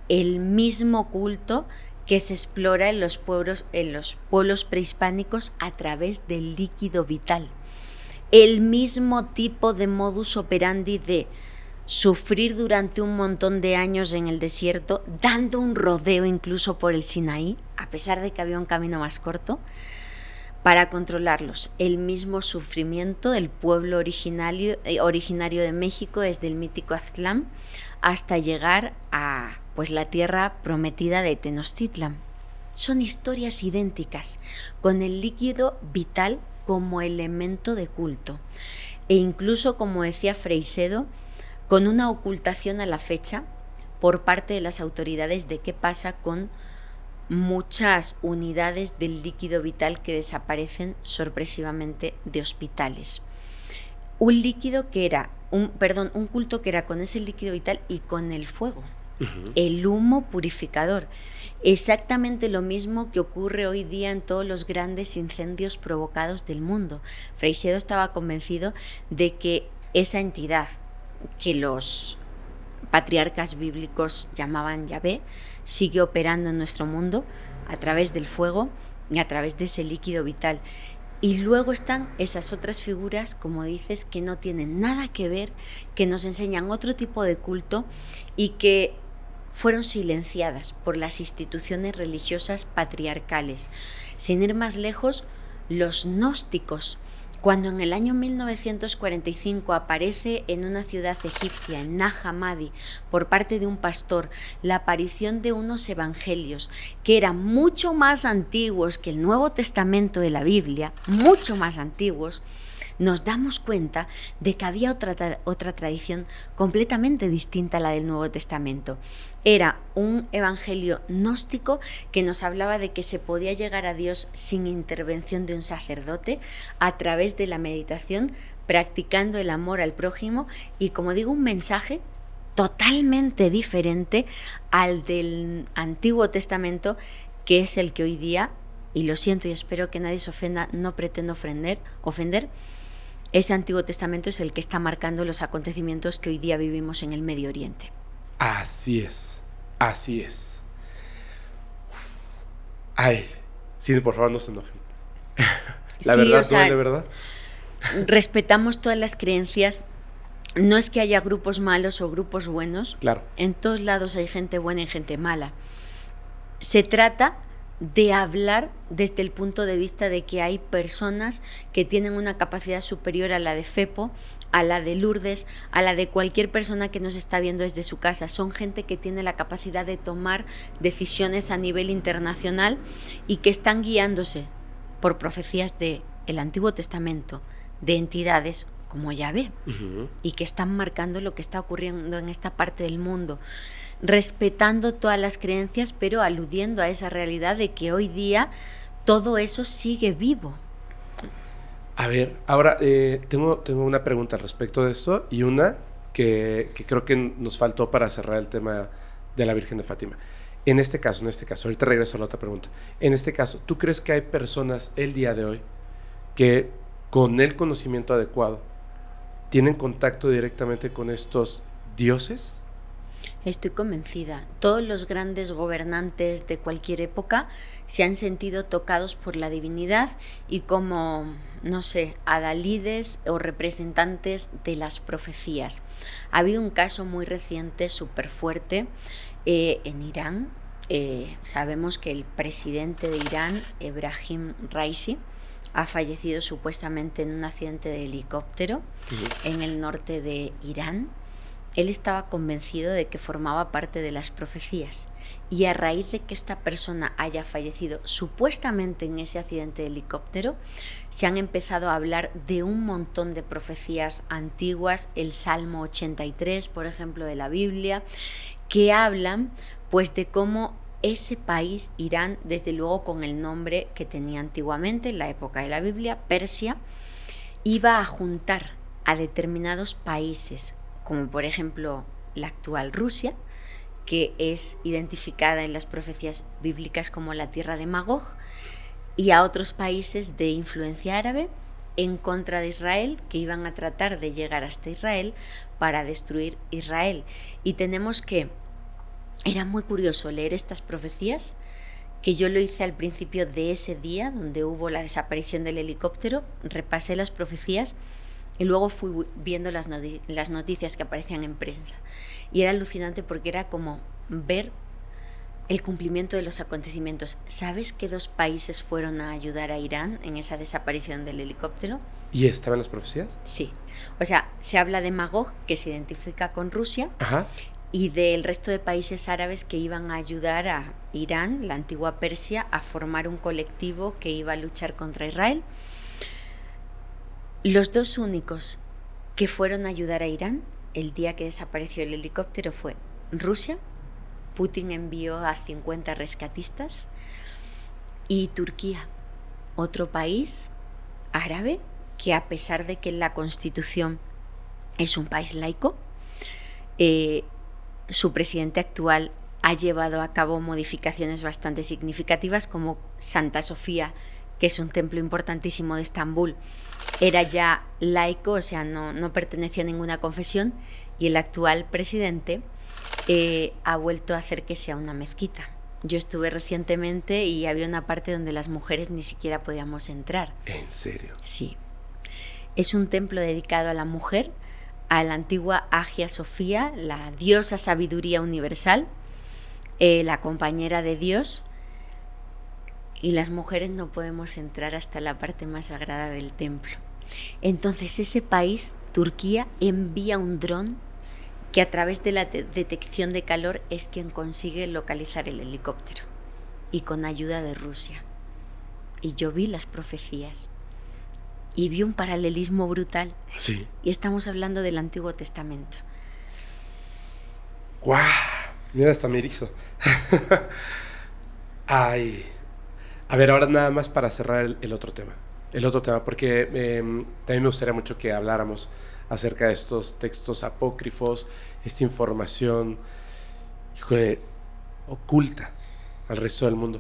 El mismo culto que se explora en los pueblos prehispánicos a través del líquido vital. El mismo tipo de modus operandi de sufrir durante un montón de años en el desierto, dando un rodeo incluso por el Sinaí, a pesar de que había un camino más corto, para controlarlos. El mismo sufrimiento del pueblo originario de México, desde el mítico Aztlán hasta llegar a pues, la tierra prometida de Tenochtitlan. Son historias idénticas, con el líquido vital como elemento de culto. E incluso, como decía Freixedo, con una ocultación a la fecha por parte de las autoridades de qué pasa con muchas unidades del líquido vital que desaparecen sorpresivamente de hospitales. Un culto que era con ese líquido vital y con el fuego, el humo purificador. Exactamente lo mismo que ocurre hoy día en todos los grandes incendios provocados del mundo. Freixedo estaba convencido de que esa entidad que los patriarcas bíblicos llamaban Yahvé sigue operando en nuestro mundo a través del fuego y a través de ese líquido vital. Y luego están esas otras figuras, como dices, que no tienen nada que ver, que nos enseñan otro tipo de culto y que fueron silenciadas por las instituciones religiosas patriarcales. Sin ir más lejos, los gnósticos. Cuando en el año 1945 aparece en una ciudad egipcia, en Nag Hammadi, por parte de un pastor, la aparición de unos evangelios que eran mucho más antiguos que el Nuevo Testamento de la Biblia, mucho más antiguos, nos damos cuenta de que había otra tradición completamente distinta a la del Nuevo Testamento. Era un evangelio gnóstico que nos hablaba de que se podía llegar a Dios sin intervención de un sacerdote, a través de la meditación, practicando el amor al prójimo y, como digo, un mensaje totalmente diferente al del Antiguo Testamento, que es el que hoy día, y lo siento y espero que nadie se ofenda, no pretendo ofender, ese Antiguo Testamento es el que está marcando los acontecimientos que hoy día vivimos en el Medio Oriente. Así es, así es. Ay, sí, por favor no se enojen. La verdad, duele, ¿verdad? Respetamos todas las creencias. No es que haya grupos malos o grupos buenos. Claro. En todos lados hay gente buena y gente mala. Se trata de hablar desde el punto de vista de que hay personas que tienen una capacidad superior a la de Fepo, a la de Lourdes, a la de cualquier persona que nos está viendo desde su casa. Son gente que tiene la capacidad de tomar decisiones a nivel internacional y que están guiándose por profecías del Antiguo Testamento, de entidades como Yahvé, y que están marcando lo que está ocurriendo en esta parte del mundo, respetando todas las creencias, pero aludiendo a esa realidad de que hoy día todo eso sigue vivo. A ver, ahora tengo una pregunta al respecto de esto y una que creo que nos faltó para cerrar el tema de la Virgen de Fátima. En este caso, ahorita regreso a la otra pregunta. En este caso, ¿tú crees que hay personas el día de hoy que con el conocimiento adecuado tienen contacto directamente con estos dioses? Estoy convencida. Todos los grandes gobernantes de cualquier época se han sentido tocados por la divinidad y como, no sé, adalides o representantes de las profecías. Ha habido un caso muy reciente, súper fuerte, en Irán. Sabemos que el presidente de Irán, Ebrahim Raisi, ha fallecido supuestamente en un accidente de helicóptero en el norte de Irán. él estaba convencido de que formaba parte de las profecías. Y a raíz de que esta persona haya fallecido supuestamente en ese accidente de helicóptero, se han empezado a hablar de un montón de profecías antiguas, el Salmo 83, por ejemplo, de la Biblia, que hablan pues de cómo ese país, Irán, desde luego con el nombre que tenía antiguamente en la época de la Biblia, Persia, iba a juntar a determinados países, como por ejemplo la actual Rusia, que es identificada en las profecías bíblicas como la tierra de Magog, y a otros países de influencia árabe en contra de Israel, que iban a tratar de llegar hasta Israel para destruir Israel. Y tenemos que, era muy curioso leer estas profecías, que yo lo hice al principio de ese día donde hubo la desaparición del helicóptero, repasé las profecías y luego fui viendo las noticias que aparecían en prensa. Y era alucinante porque era como ver el cumplimiento de los acontecimientos. ¿Sabes que 2 países fueron a ayudar a Irán en esa desaparición del helicóptero? ¿Y estaban las profecías? Sí. O sea, se habla de Magog, que se identifica con Rusia, Ajá. y del resto de países árabes que iban a ayudar a Irán, la antigua Persia, a formar un colectivo que iba a luchar contra Israel. Los 2 únicos que fueron a ayudar a Irán el día que desapareció el helicóptero fue Rusia. Putin envió a 50 rescatistas, y Turquía, otro país árabe que, a pesar de que la Constitución es un país laico, su presidente actual ha llevado a cabo modificaciones bastante significativas, como Santa Sofía, que es un templo importantísimo de Estambul, era ya laico, o sea, no pertenecía a ninguna confesión, y el actual presidente ha vuelto a hacer que sea una mezquita. Yo estuve recientemente y había una parte donde las mujeres ni siquiera podíamos entrar. ¿En serio? Sí. Es un templo dedicado a la mujer, a la antigua Hagia Sofía, la diosa sabiduría universal, la compañera de Dios, y las mujeres no podemos entrar hasta la parte más sagrada del templo. Entonces ese país, Turquía, envía un dron que a través de la detección de calor es quien consigue localizar el helicóptero, y con ayuda de Rusia. Y yo vi las profecías y vi un paralelismo brutal. Sí. Y estamos hablando del Antiguo Testamento. ¡Guau! Mira, hasta me erizo. Ay. A ver, ahora nada más para cerrar el otro tema. El otro tema, porque también me gustaría mucho que habláramos acerca de estos textos apócrifos, esta información, híjole, oculta al resto del mundo.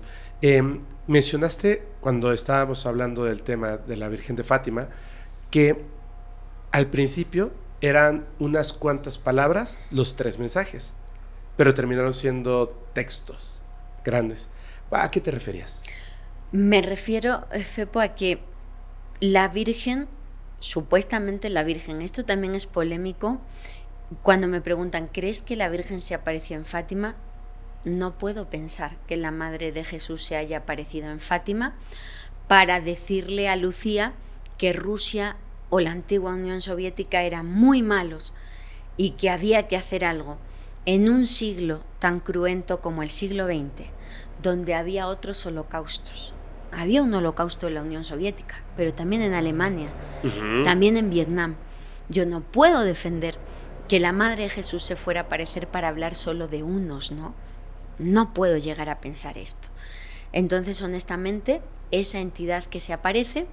Mencionaste, cuando estábamos hablando del tema de la Virgen de Fátima, que al principio eran unas cuantas palabras los 3 mensajes, pero terminaron siendo textos grandes. ¿A qué te referías? Me refiero, Fepo, a que la Virgen, supuestamente la Virgen, esto también es polémico. Cuando me preguntan, ¿crees que la Virgen se apareció en Fátima? No puedo pensar que la madre de Jesús se haya aparecido en Fátima para decirle a Lucía que Rusia o la antigua Unión Soviética eran muy malos y que había que hacer algo en un siglo tan cruento como el siglo XX, donde había otros holocaustos. Había un holocausto en la Unión Soviética, pero también en Alemania, también en Vietnam. Yo no puedo defender que la madre de Jesús se fuera a aparecer para hablar solo de unos, ¿no? No puedo llegar a pensar esto. Entonces, honestamente, esa entidad que se aparece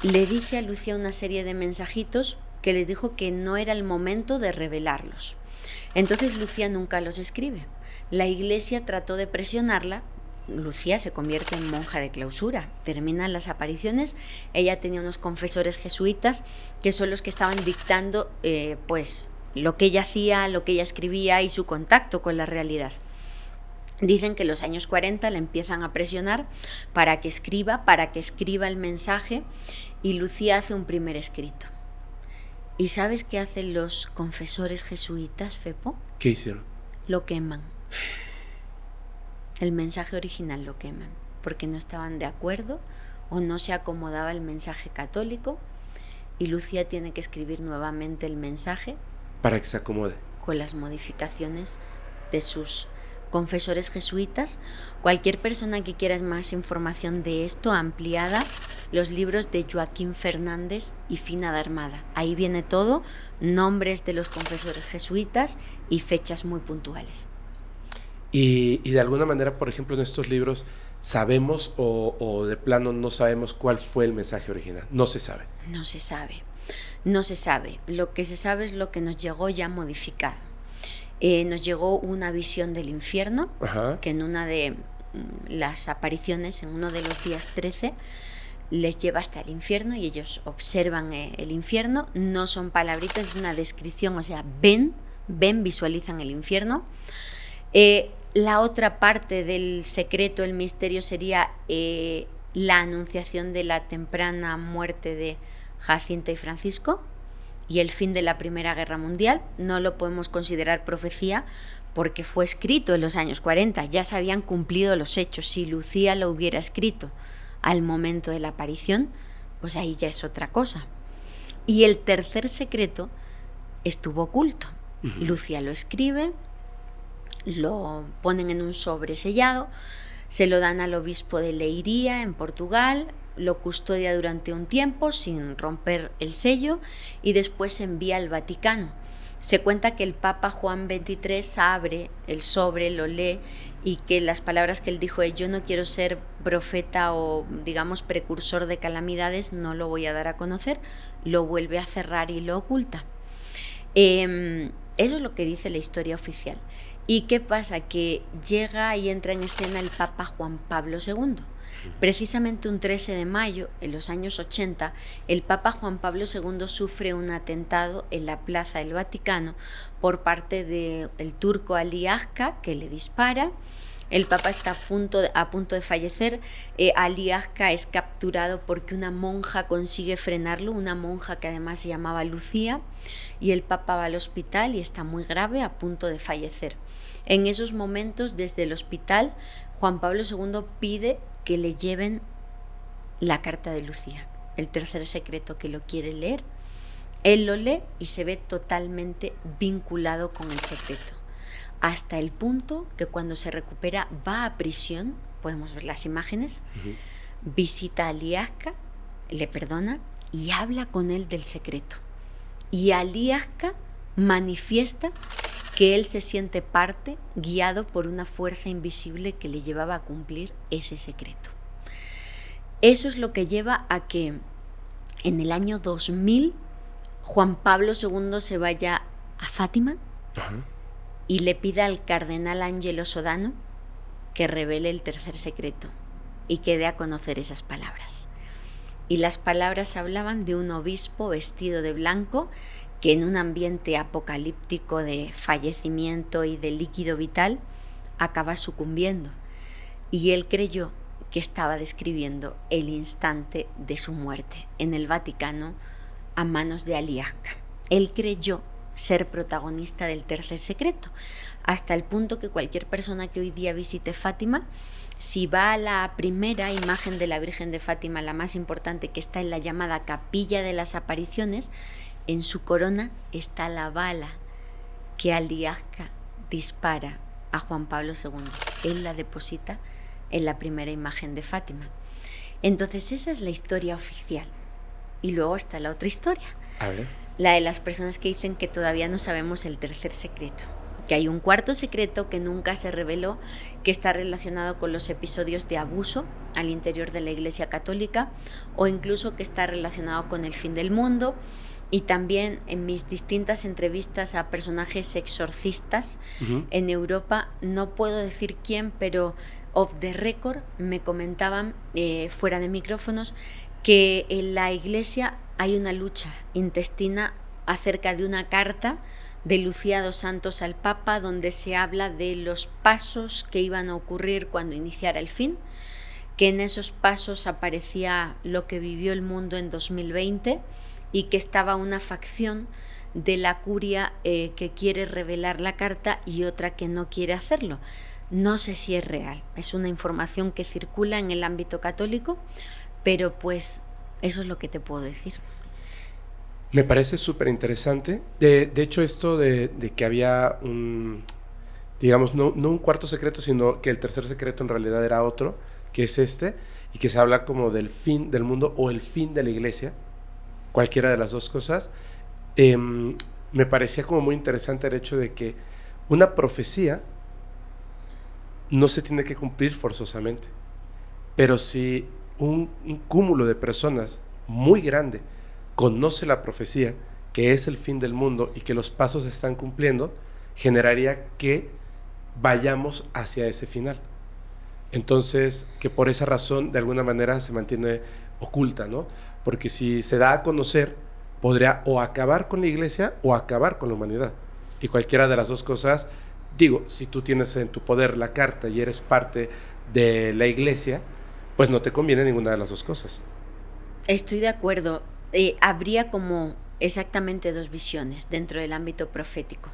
le dice a Lucía una serie de mensajitos que les dijo que no era el momento de revelarlos. Entonces Lucía nunca los escribe. La Iglesia trató de presionarla. Lucía se convierte en monja de clausura, terminan las apariciones. Ella tenía unos confesores jesuitas que son los que estaban dictando pues lo que ella hacía, lo que ella escribía y su contacto con la realidad. Dicen que en los años 40 la empiezan a presionar para que escriba el mensaje, y Lucía hace un primer escrito. ¿Y sabes qué hacen los confesores jesuitas, Fepo? ¿Qué hicieron? Lo queman. El mensaje original lo queman, porque no estaban de acuerdo o no se acomodaba el mensaje católico, y Lucía tiene que escribir nuevamente el mensaje para que se acomode con las modificaciones de sus confesores jesuitas. Cualquier persona que quiera más información de esto ampliada, los libros de Joaquín Fernández y Fina de Armada. Ahí viene todo, nombres de los confesores jesuitas y fechas muy puntuales. Y de alguna manera, por ejemplo, en estos libros, ¿sabemos o de plano no sabemos cuál fue el mensaje original? No se sabe. No se sabe. No se sabe. Lo que se sabe es lo que nos llegó ya modificado. Nos llegó una visión del infierno, que en una de las apariciones, en uno de los días 13, les lleva hasta el infierno y ellos observan el infierno. No son palabritas, es una descripción, o sea, ven, visualizan el infierno. La otra parte del secreto, el misterio, sería la anunciación de la temprana muerte de Jacinta y Francisco y el fin de la Primera Guerra Mundial. No lo podemos considerar profecía porque fue escrito en los años 40, ya se habían cumplido los hechos. Si Lucía lo hubiera escrito al momento de la aparición, pues ahí ya es otra cosa. Y el tercer secreto estuvo oculto. Lucía lo escribe, lo ponen en un sobre sellado, se lo dan al obispo de Leiria en Portugal, lo custodia durante un tiempo sin romper el sello y después se envía al Vaticano. Se cuenta que el Papa Juan XXIII abre el sobre, lo lee y que las palabras que él dijo es: yo no quiero ser profeta o digamos precursor de calamidades, no lo voy a dar a conocer, lo vuelve a cerrar y lo oculta. Eso es lo que dice la historia oficial. ¿Y qué pasa? Que llega y entra en escena el Papa Juan Pablo II. Precisamente un 13 de mayo, en los años 80, el Papa Juan Pablo II sufre un atentado en la Plaza del Vaticano por parte del turco Ali Agca, que le dispara. El Papa está a punto de fallecer. Ali Agca es capturado porque una monja consigue frenarlo, una monja que además se llamaba Lucía, y el Papa va al hospital y está muy grave, a punto de fallecer. En esos momentos, desde el hospital, Juan Pablo II pide que le lleven la carta de Lucía, el tercer secreto, que lo quiere leer. Él lo lee y se ve totalmente vinculado con el secreto, hasta el punto que cuando se recupera va a prisión, podemos ver las imágenes, visita a Ali Agca, le perdona y habla con él del secreto. Y Ali Agca manifiesta que él se siente parte, guiado por una fuerza invisible que le llevaba a cumplir ese secreto. Eso es lo que lleva a que en el año 2000 Juan Pablo II se vaya a Fátima y le pida al cardenal Angelo Sodano que revele el tercer secreto y que dé a conocer esas palabras. Y las palabras hablaban de un obispo vestido de blanco que en un ambiente apocalíptico de fallecimiento y de líquido vital acaba sucumbiendo. Y él creyó que estaba describiendo el instante de su muerte en el Vaticano a manos de Ali Agca. Él creyó ser protagonista del tercer secreto, hasta el punto que cualquier persona que hoy día visite Fátima, si va a la primera imagen de la Virgen de Fátima, la más importante, que está en la llamada Capilla de las Apariciones, en su corona está la bala que Ali Agca dispara a Juan Pablo II. Él la deposita en la primera imagen de Fátima. Entonces esa es la historia oficial. Y luego está la otra historia. A ver. La de las personas que dicen que todavía no sabemos el tercer secreto. Que hay un cuarto secreto que nunca se reveló, que está relacionado con los episodios de abuso al interior de la Iglesia Católica, o incluso que está relacionado con el fin del mundo. Y también en mis distintas entrevistas a personajes exorcistas en Europa, no puedo decir quién, pero off the record me comentaban fuera de micrófonos que en la Iglesia hay una lucha intestina acerca de una carta de Lucía dos Santos al Papa, donde se habla de los pasos que iban a ocurrir cuando iniciara el fin, que en esos pasos aparecía lo que vivió el mundo en 2020 y que estaba una facción de la curia que quiere revelar la carta y otra que no quiere hacerlo. No sé si es real, es una información que circula en el ámbito católico, pero pues eso es lo que te puedo decir. Me parece súper interesante. De hecho, esto de que había digamos, no un cuarto secreto, sino que el tercer secreto en realidad era otro, que es este, y que se habla como del fin del mundo o el fin de la iglesia, cualquiera de las dos cosas. Me parecía como muy interesante el hecho de que una profecía no se tiene que cumplir forzosamente, pero si un cúmulo de personas muy grande conoce la profecía, que es el fin del mundo y que los pasos se están cumpliendo, generaría que vayamos hacia ese final. Entonces, que por esa razón, de alguna manera, se mantiene oculta, ¿no? Porque si se da a conocer, podría o acabar con la iglesia o acabar con la humanidad. Y cualquiera de las dos cosas, digo, si tú tienes en tu poder la carta y eres parte de la iglesia, pues no te conviene ninguna de las dos cosas. Estoy de acuerdo. Habría como exactamente dos visiones dentro del ámbito profético.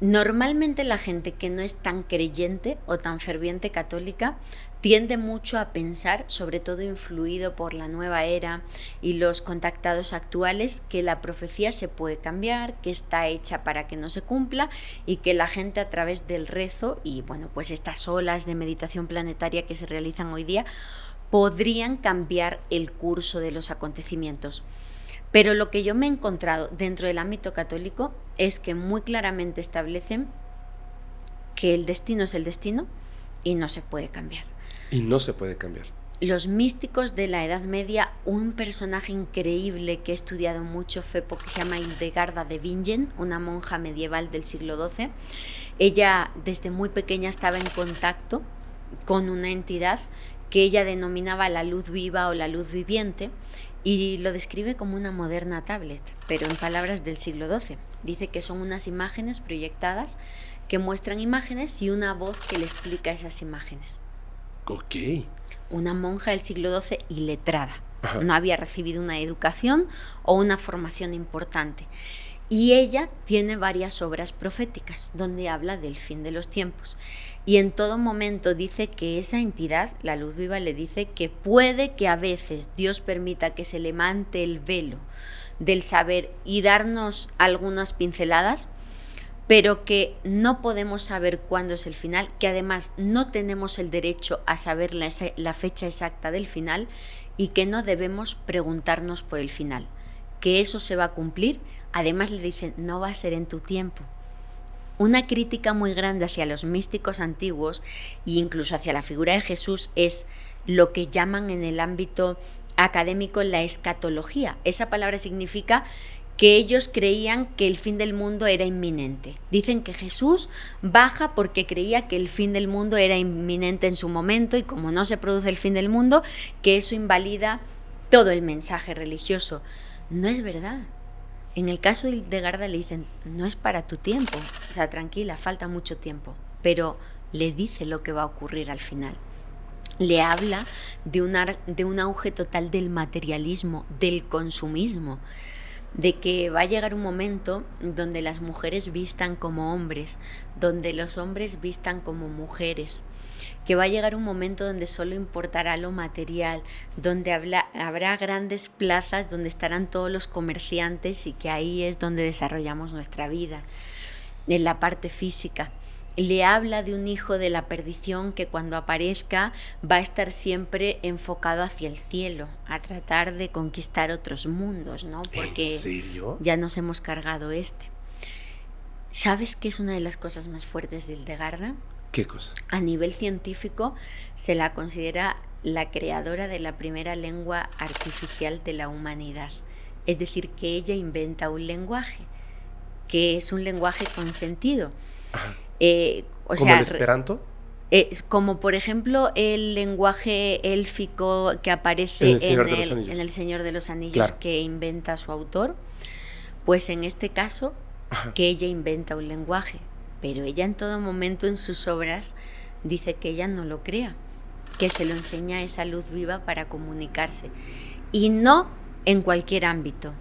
Normalmente la gente que no es tan creyente o tan ferviente católica tiende mucho a pensar, sobre todo influido por la nueva era y los contactados actuales, que la profecía se puede cambiar, que está hecha para que no se cumpla y que la gente a través del rezo y bueno, pues estas olas de meditación planetaria que se realizan hoy día podrían cambiar el curso de los acontecimientos. Pero lo que yo me he encontrado dentro del ámbito católico es que muy claramente establecen que el destino es el destino y no se puede cambiar. Y no se puede cambiar. Los místicos de la Edad Media, un personaje increíble que he estudiado mucho fue porque se llama Hildegarda de Bingen, una monja medieval del siglo XII. Ella desde muy pequeña estaba en contacto con una entidad que ella denominaba la luz viva o la luz viviente, y lo describe como una moderna tablet, pero en palabras del siglo XII. Dice que son unas imágenes proyectadas que muestran imágenes y una voz que le explica esas imágenes. Ok. Una monja del siglo XII iletrada. Ajá. No había recibido una educación o una formación importante. Y ella tiene varias obras proféticas donde habla del fin de los tiempos. Y en todo momento dice que esa entidad, la luz viva, le dice que puede que a veces Dios permita que se levante el velo del saber y darnos algunas pinceladas, pero que no podemos saber cuándo es el final, que además no tenemos el derecho a saber la fecha exacta del final y que no debemos preguntarnos por el final, que eso se va a cumplir. Además le dicen, no va a ser en tu tiempo. Una crítica muy grande hacia los místicos antiguos e incluso hacia la figura de Jesús es lo que llaman en el ámbito académico la escatología. Esa palabra significa que ellos creían que el fin del mundo era inminente. Dicen que Jesús baja porque creía que el fin del mundo era inminente en su momento y como no se produce el fin del mundo, que eso invalida todo el mensaje religioso. No es verdad. En el caso de Hildegarda le dicen, no es para tu tiempo, o sea, tranquila, falta mucho tiempo, pero le dice lo que va a ocurrir al final. Le habla de un auge total del materialismo, del consumismo, de que va a llegar un momento donde las mujeres vistan como hombres, donde los hombres vistan como mujeres, que va a llegar un momento donde solo importará lo material, donde habrá grandes plazas donde estarán todos los comerciantes y que ahí es donde desarrollamos nuestra vida, en la parte física. Le habla de un hijo de la perdición que cuando aparezca va a estar siempre enfocado hacia el cielo, a tratar de conquistar otros mundos, ¿no? Porque ¿en serio? ya nos hemos cargado este. ¿Sabes qué es una de las cosas más fuertes de Hildegarda? ¿Qué cosa? A nivel científico se la considera la creadora de la primera lengua artificial de la humanidad. Es decir, que ella inventa un lenguaje, que es un lenguaje con sentido. Ajá. ¿Como el esperanto? Como por ejemplo el lenguaje élfico que aparece en El Señor de los Anillos, claro, que inventa su autor. Pues en este caso, ajá, que ella inventa un lenguaje, pero ella en todo momento en sus obras dice que ella no lo crea, que se lo enseña esa luz viva para comunicarse, y no en cualquier ámbito.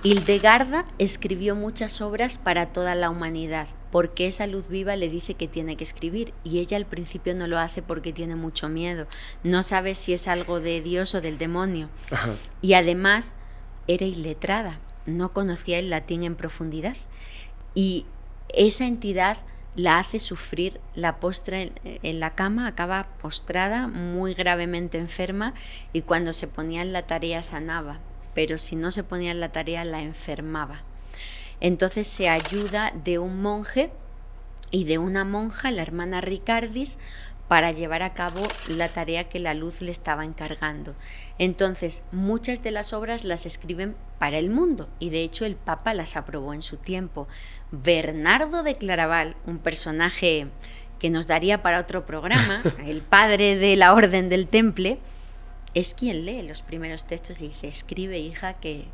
Hildegarda escribió muchas obras para toda la humanidad, porque esa luz viva le dice que tiene que escribir, y ella al principio no lo hace porque tiene mucho miedo, no sabe si es algo de Dios o del demonio. Ajá. Y además era iletrada. no conocía el latín en profundidad. Y esa entidad la hace sufrir, la postra en la cama, acaba postrada, muy gravemente enferma, y cuando se ponía en la tarea sanaba, pero si no se ponía en la tarea la enfermaba. Entonces se ayuda de un monje y de una monja, la hermana Ricardis, para llevar a cabo la tarea que la luz le estaba encargando. Entonces, muchas de las obras las escriben para el mundo, y de hecho el Papa las aprobó en su tiempo. Bernardo de Claraval, un personaje que nos daría para otro programa, el padre de la Orden del Temple, es quien lee los primeros textos y dice: escribe, hija, que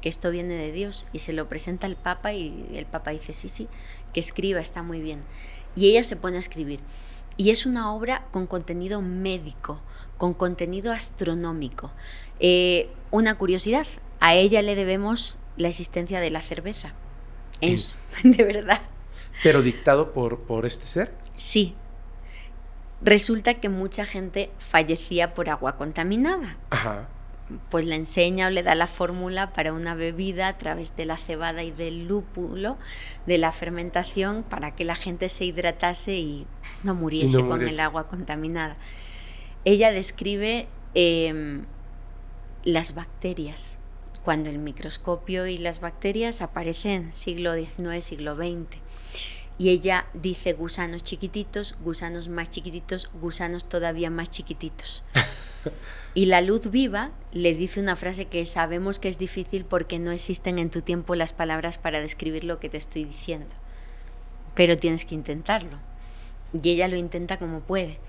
esto viene de Dios, y se lo presenta al Papa, y el Papa dice: sí, que escriba, está muy bien. Y ella se pone a escribir. Y es una obra con contenido médico, con contenido astronómico. Una curiosidad, a ella le debemos la existencia de la cerveza. De verdad. ¿Pero dictado por este ser? Sí. Resulta que mucha gente fallecía por agua contaminada. Ajá. Pues le enseña o le da la fórmula para una bebida a través de la cebada y del lúpulo, de la fermentación, para que la gente se hidratase y no muriese con el agua contaminada. Ella describe las bacterias, cuando el microscopio y las bacterias aparecen siglo XIX, siglo XX. Y ella dice gusanos chiquititos, gusanos más chiquititos, gusanos todavía más chiquititos. Y la luz viva le dice una frase que sabemos que es difícil porque no existen en tu tiempo las palabras para describir lo que te estoy diciendo, pero tienes que intentarlo. Y ella lo intenta como puede.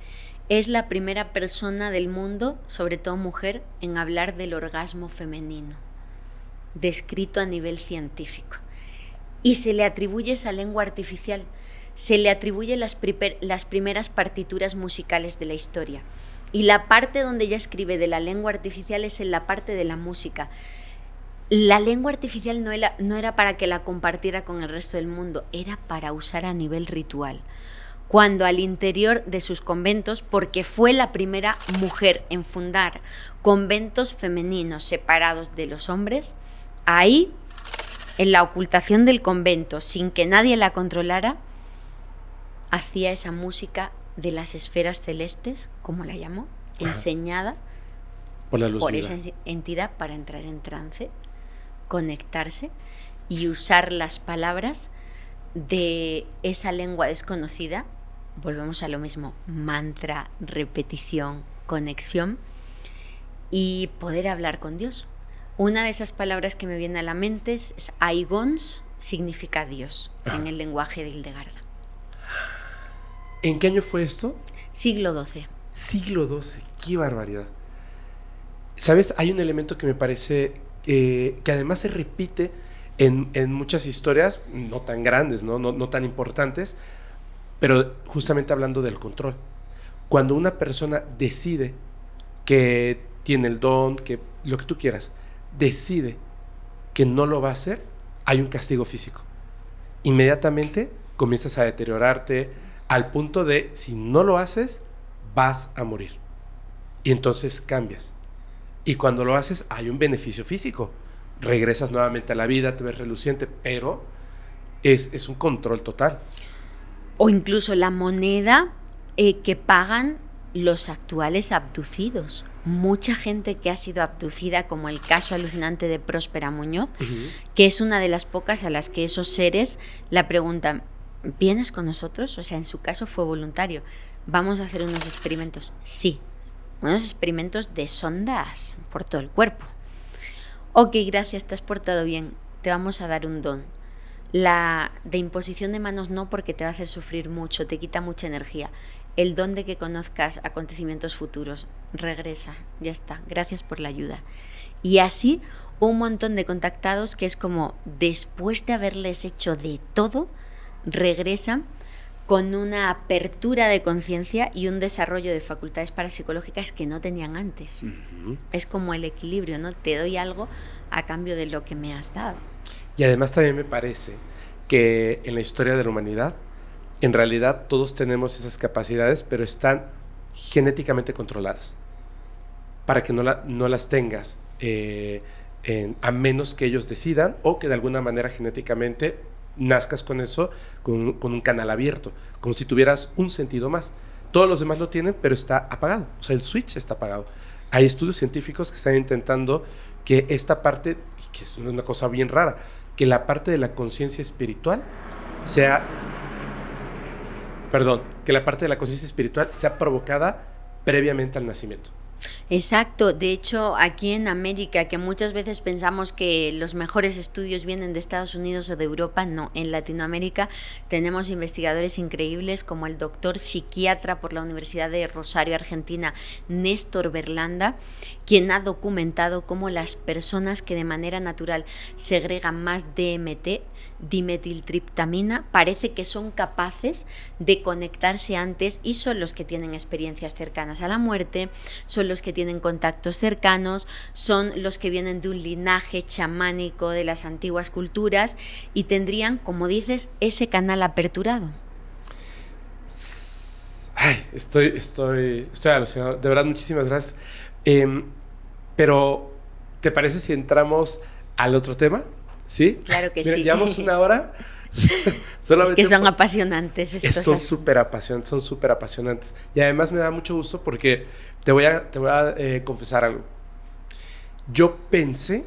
Es la primera persona del mundo, sobre todo mujer, en hablar del orgasmo femenino, descrito a nivel científico. Y se le atribuye esa lengua artificial, se le atribuye las primeras partituras musicales de la historia. Y la parte donde ella escribe de la lengua artificial es en la parte de la música. La lengua artificial no era para que la compartiera con el resto del mundo, era para usar a nivel ritual. Cuando al interior de sus conventos, porque fue la primera mujer en fundar conventos femeninos separados de los hombres, ahí, en la ocultación del convento, sin que nadie la controlara, hacía esa música de las esferas celestes, como la llamó, enseñada por esa entidad para entrar en trance, conectarse y usar las palabras de esa lengua desconocida. Volvemos a lo mismo: mantra, repetición, conexión, y poder hablar con Dios. Una de esas palabras que me viene a la mente es Aigons, significa Dios en el lenguaje de Hildegarda. ¿En qué año fue esto? Siglo XII. Siglo XII, qué barbaridad. ¿Sabes? Hay un elemento que me parece que además se repite en muchas historias, no tan grandes, no tan importantes, pero justamente hablando del control. Cuando una persona decide que tiene el don, que lo que tú quieras, decide que no lo va a hacer, hay un castigo físico. Inmediatamente comienzas a deteriorarte al punto de, si no lo haces, vas a morir. Y entonces cambias. Y cuando lo haces, hay un beneficio físico. Regresas nuevamente a la vida, te ves reluciente, pero es un control total. O incluso la moneda que pagan los actuales abducidos. Mucha gente que ha sido abducida, como el caso alucinante de Próspera Muñoz, que es una de las pocas a las que esos seres la preguntan: ¿vienes con nosotros? O sea, en su caso fue voluntario. ¿Vamos a hacer unos experimentos? Sí, unos experimentos de sondas por todo el cuerpo. Ok, gracias, te has portado bien, te vamos a dar un don. La de imposición de manos no, porque te va a hacer sufrir mucho, te quita mucha energía. El don de que conozcas acontecimientos futuros, regresa, ya está, gracias por la ayuda. Y así un montón de contactados que es como, después de haberles hecho de todo, regresan con una apertura de conciencia y un desarrollo de facultades parapsicológicas que no tenían antes. Es como el equilibrio, ¿no? Te doy algo a cambio de lo que me has dado. Y además también me parece que en la historia de la humanidad, en realidad todos tenemos esas capacidades, pero están genéticamente controladas. Para que no las tengas a menos que ellos decidan o que de alguna manera genéticamente nazcas con eso, con un canal abierto, como si tuvieras un sentido más. Todos los demás lo tienen, pero está apagado, o sea, el switch está apagado. Hay estudios científicos que están intentando que esta parte, que es una cosa bien rara, que la parte de la conciencia espiritual sea provocada previamente al nacimiento. Exacto, de hecho aquí en América, que muchas veces pensamos que los mejores estudios vienen de Estados Unidos o de Europa, no, en Latinoamérica tenemos investigadores increíbles como el doctor psiquiatra por la Universidad de Rosario, Argentina, Néstor Berlanda, quien ha documentado cómo las personas que de manera natural segregan más DMT, dimetiltriptamina, parece que son capaces de conectarse antes y son los que tienen experiencias cercanas a la muerte, son los que tienen contactos cercanos, son los que vienen de un linaje chamánico de las antiguas culturas y tendrían, como dices, ese canal aperturado. Ay, estoy alucinado. De verdad, muchísimas gracias. Pero, ¿te parece si entramos al otro tema? ¿Sí? Claro que Mira, sí. Llevamos una hora. Es que son apasionantes estos. Son súper apasionantes. Y además me da mucho gusto porque te voy a confesar algo. Yo pensé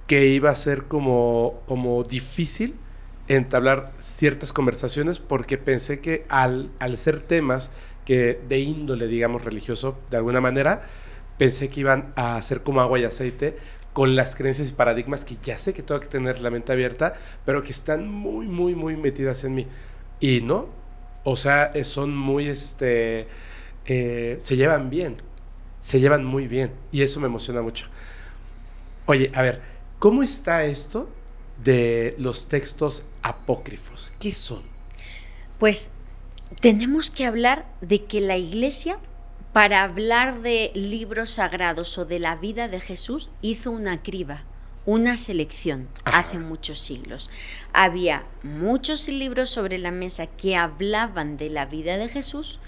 que iba a ser como difícil entablar ciertas conversaciones porque pensé que al ser temas que de índole, digamos, religioso, de alguna manera, pensé que iban a ser como agua y aceite con las creencias y paradigmas que ya sé que tengo que tener la mente abierta, pero que están muy, muy, muy metidas en mí. Y no, o sea, son muy, se llevan bien, se llevan muy bien, y eso me emociona mucho. Oye, a ver, ¿cómo está esto de los textos apócrifos? ¿Qué son? Pues tenemos que hablar de que la Iglesia, para hablar de libros sagrados o de la vida de Jesús, hizo una criba, una selección. Ajá. Hace muchos siglos. Había muchos libros sobre la mesa que hablaban de la vida de Jesús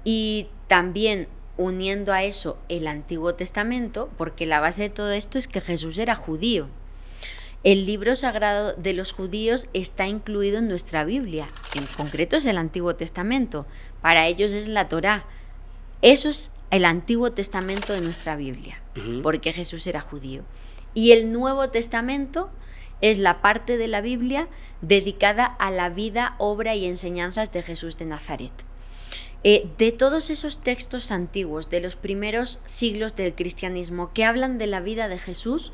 y también uniendo a eso el Antiguo Testamento, porque la base de todo esto es que Jesús era judío. El libro sagrado de los judíos está incluido en nuestra Biblia, en concreto es el Antiguo Testamento, para ellos es la Torá. Eso es el Antiguo Testamento de nuestra Biblia, porque Jesús era judío. Y el Nuevo Testamento es la parte de la Biblia dedicada a la vida, obra y enseñanzas de Jesús de Nazaret. De todos esos textos antiguos, de los primeros siglos del cristianismo que hablan de la vida de Jesús,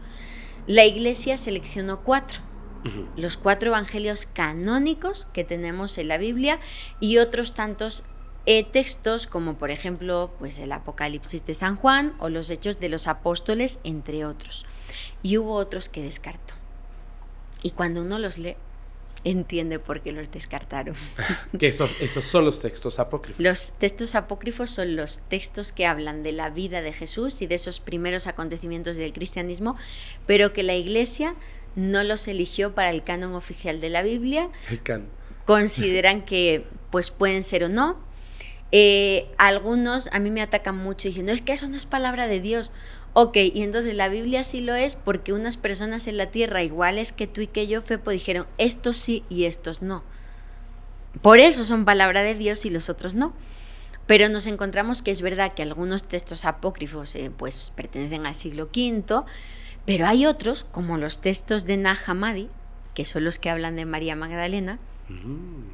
la Iglesia seleccionó 4. Los 4 evangelios canónicos que tenemos en la Biblia y otros tantos textos como por ejemplo pues el Apocalipsis de San Juan o los Hechos de los Apóstoles, entre otros. Y hubo otros que descartó. Y cuando uno los lee, entiende por qué los descartaron. Que esos son los textos apócrifos. Los textos apócrifos son los textos que hablan de la vida de Jesús y de esos primeros acontecimientos del cristianismo, pero que la Iglesia no los eligió para el canon oficial de la Biblia. El canon. Consideran que pues pueden ser o no. Algunos a mí me atacan mucho diciendo es que eso no es palabra de Dios. Ok, y entonces la Biblia sí lo es porque unas personas en la tierra iguales que tú y que yo, Fepo, dijeron estos sí y estos no. Por eso son palabra de Dios y los otros no. Pero nos encontramos que es verdad que algunos textos apócrifos pues pertenecen al siglo V, pero hay otros, como los textos de Nag Hammadi, que son los que hablan de María Magdalena,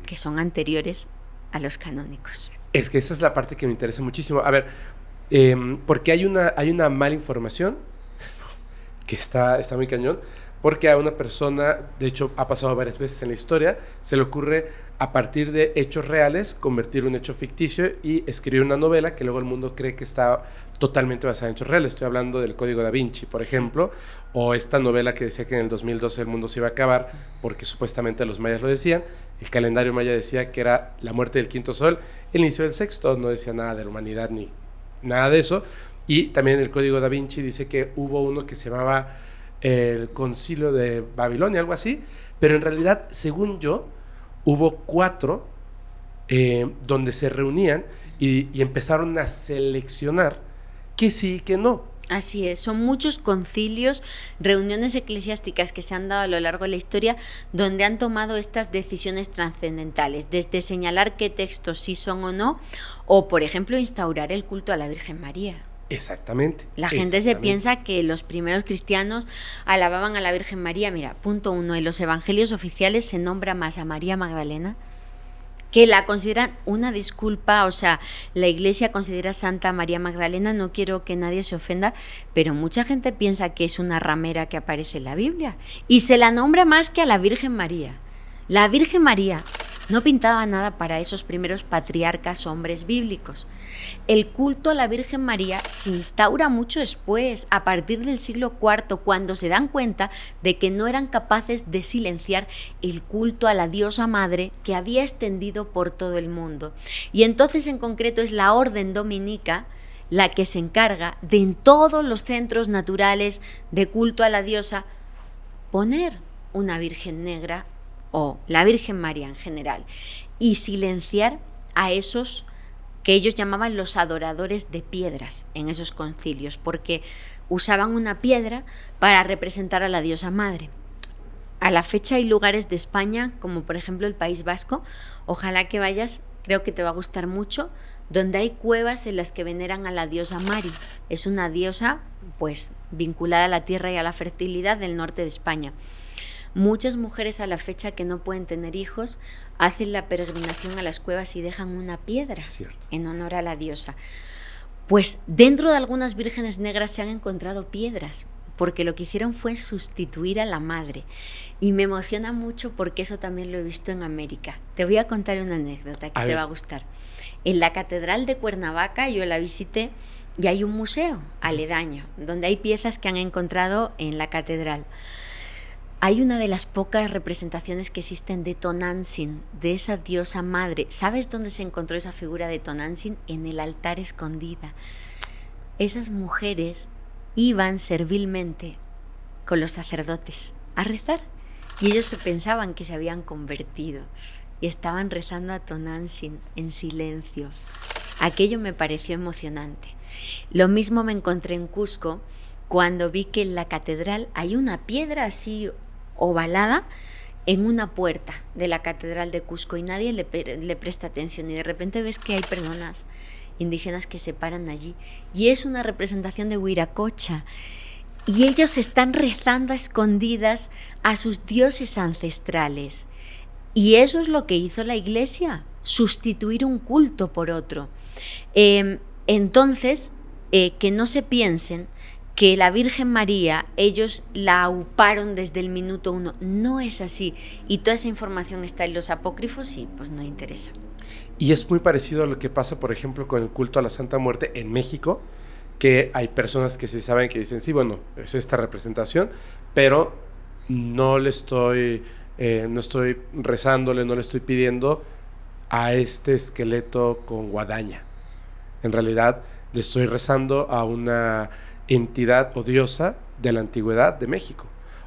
que son anteriores a los canónicos. Es que esa es la parte que me interesa muchísimo. A ver, porque hay una mala información que está muy cañón, porque a una persona, de hecho ha pasado varias veces en la historia, se le ocurre a partir de hechos reales convertir un hecho ficticio y escribir una novela que luego el mundo cree que está totalmente basada en hechos reales. Estoy hablando del Código Da Vinci, por ejemplo, o esta novela que decía que en el 2012 el mundo se iba a acabar porque supuestamente los mayas lo decían. El calendario maya decía que era la muerte del quinto sol, el inicio del sexto, no decía nada de la humanidad ni nada de eso. Y también el Código Da Vinci dice que hubo uno que se llamaba el Concilio de Babilonia, algo así, pero en realidad, según yo, hubo 4 donde se reunían y empezaron a seleccionar que sí y que no. Así es, son muchos concilios, reuniones eclesiásticas que se han dado a lo largo de la historia donde han tomado estas decisiones trascendentales, desde señalar qué textos sí son o no, o por ejemplo instaurar el culto a la Virgen María. Exactamente. La gente se piensa que los primeros cristianos alababan a la Virgen María. Mira, punto 1, en los evangelios oficiales se nombra más a María Magdalena, que la consideran una disculpa, o sea, la Iglesia considera santa a María Magdalena, no quiero que nadie se ofenda, pero mucha gente piensa que es una ramera que aparece en la Biblia y se la nombra más que a la Virgen María. La Virgen María no pintaba nada para esos primeros patriarcas hombres bíblicos. El culto a la Virgen María se instaura mucho después, a partir del siglo IV, cuando se dan cuenta de que no eran capaces de silenciar el culto a la diosa madre que había extendido por todo el mundo. Y entonces en concreto es la orden dominica la que se encarga de en todos los centros naturales de culto a la diosa poner una Virgen negra o la Virgen María en general, y silenciar a esos que ellos llamaban los adoradores de piedras en esos concilios, porque usaban una piedra para representar a la diosa madre. A la fecha hay lugares de España, como por ejemplo el País Vasco, ojalá que vayas, creo que te va a gustar mucho, donde hay cuevas en las que veneran a la diosa Mari. Es una diosa pues vinculada a la tierra y a la fertilidad del norte de España. Muchas mujeres a la fecha que no pueden tener hijos hacen la peregrinación a las cuevas y dejan una piedra en honor a la diosa. Pues dentro de algunas vírgenes negras se han encontrado piedras, porque lo que hicieron fue sustituir a la madre. Y me emociona mucho porque eso también lo he visto en América. Te voy a contar una anécdota que te va a gustar. En la Catedral de Cuernavaca yo la visité y hay un museo aledaño donde hay piezas que han encontrado en la catedral. Hay una de las pocas representaciones que existen de Tonantzin, de esa diosa madre. ¿Sabes dónde se encontró esa figura de Tonantzin? En el altar escondida. Esas mujeres iban servilmente con los sacerdotes a rezar y ellos se pensaban que se habían convertido y estaban rezando a Tonantzin en silencio. Aquello me pareció emocionante. Lo mismo me encontré en Cusco cuando vi que en la catedral hay una piedra así ovalada en una puerta de la catedral de Cusco y nadie le presta atención y de repente ves que hay personas indígenas que se paran allí y es una representación de Huiracocha y ellos están rezando a escondidas a sus dioses ancestrales y eso es lo que hizo la Iglesia, sustituir un culto por otro. Entonces, que no se piensen que la Virgen María, ellos la auparon desde el minuto 1. No es así. Y toda esa información está en los apócrifos y pues no interesa. Y es muy parecido a lo que pasa, por ejemplo, con el culto a la Santa Muerte en México, que hay personas que sí saben que dicen, sí, bueno, es esta representación, pero no estoy rezándole, no le estoy pidiendo a este esqueleto con guadaña. En realidad, le estoy rezando a una entidad o diosa de la antigüedad de México.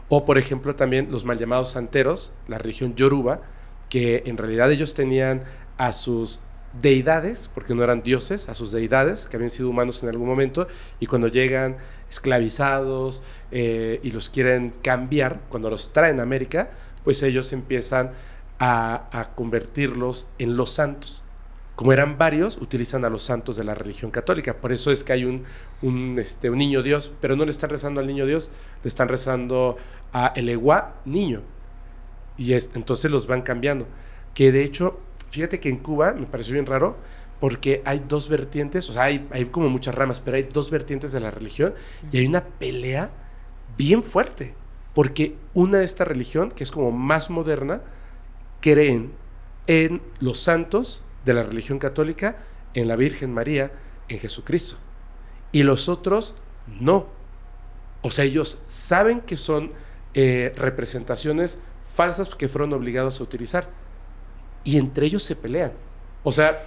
O por ejemplo también los mal llamados santeros, la religión yoruba, que en realidad ellos tenían a sus deidades, porque no eran dioses, a sus deidades que habían sido humanos en algún momento, y cuando llegan esclavizados y los quieren cambiar, cuando los traen a América, pues ellos empiezan a convertirlos en los santos. Como eran varios, utilizan a los santos de la religión católica. Por eso es que hay un niño Dios, pero no le están rezando al niño Dios, le están rezando a el Eguá niño. Y entonces los van cambiando. Que de hecho, fíjate que en Cuba me pareció bien raro, porque hay dos vertientes, o sea, hay como muchas ramas, pero hay dos vertientes de la religión y hay una pelea bien fuerte. Porque una de esta religión, que es como más moderna, creen en los santos de la religión católica, en la Virgen María, en Jesucristo. Y los otros no. O sea, ellos saben que son representaciones falsas que fueron obligados a utilizar. Y entre ellos se pelean. O sea,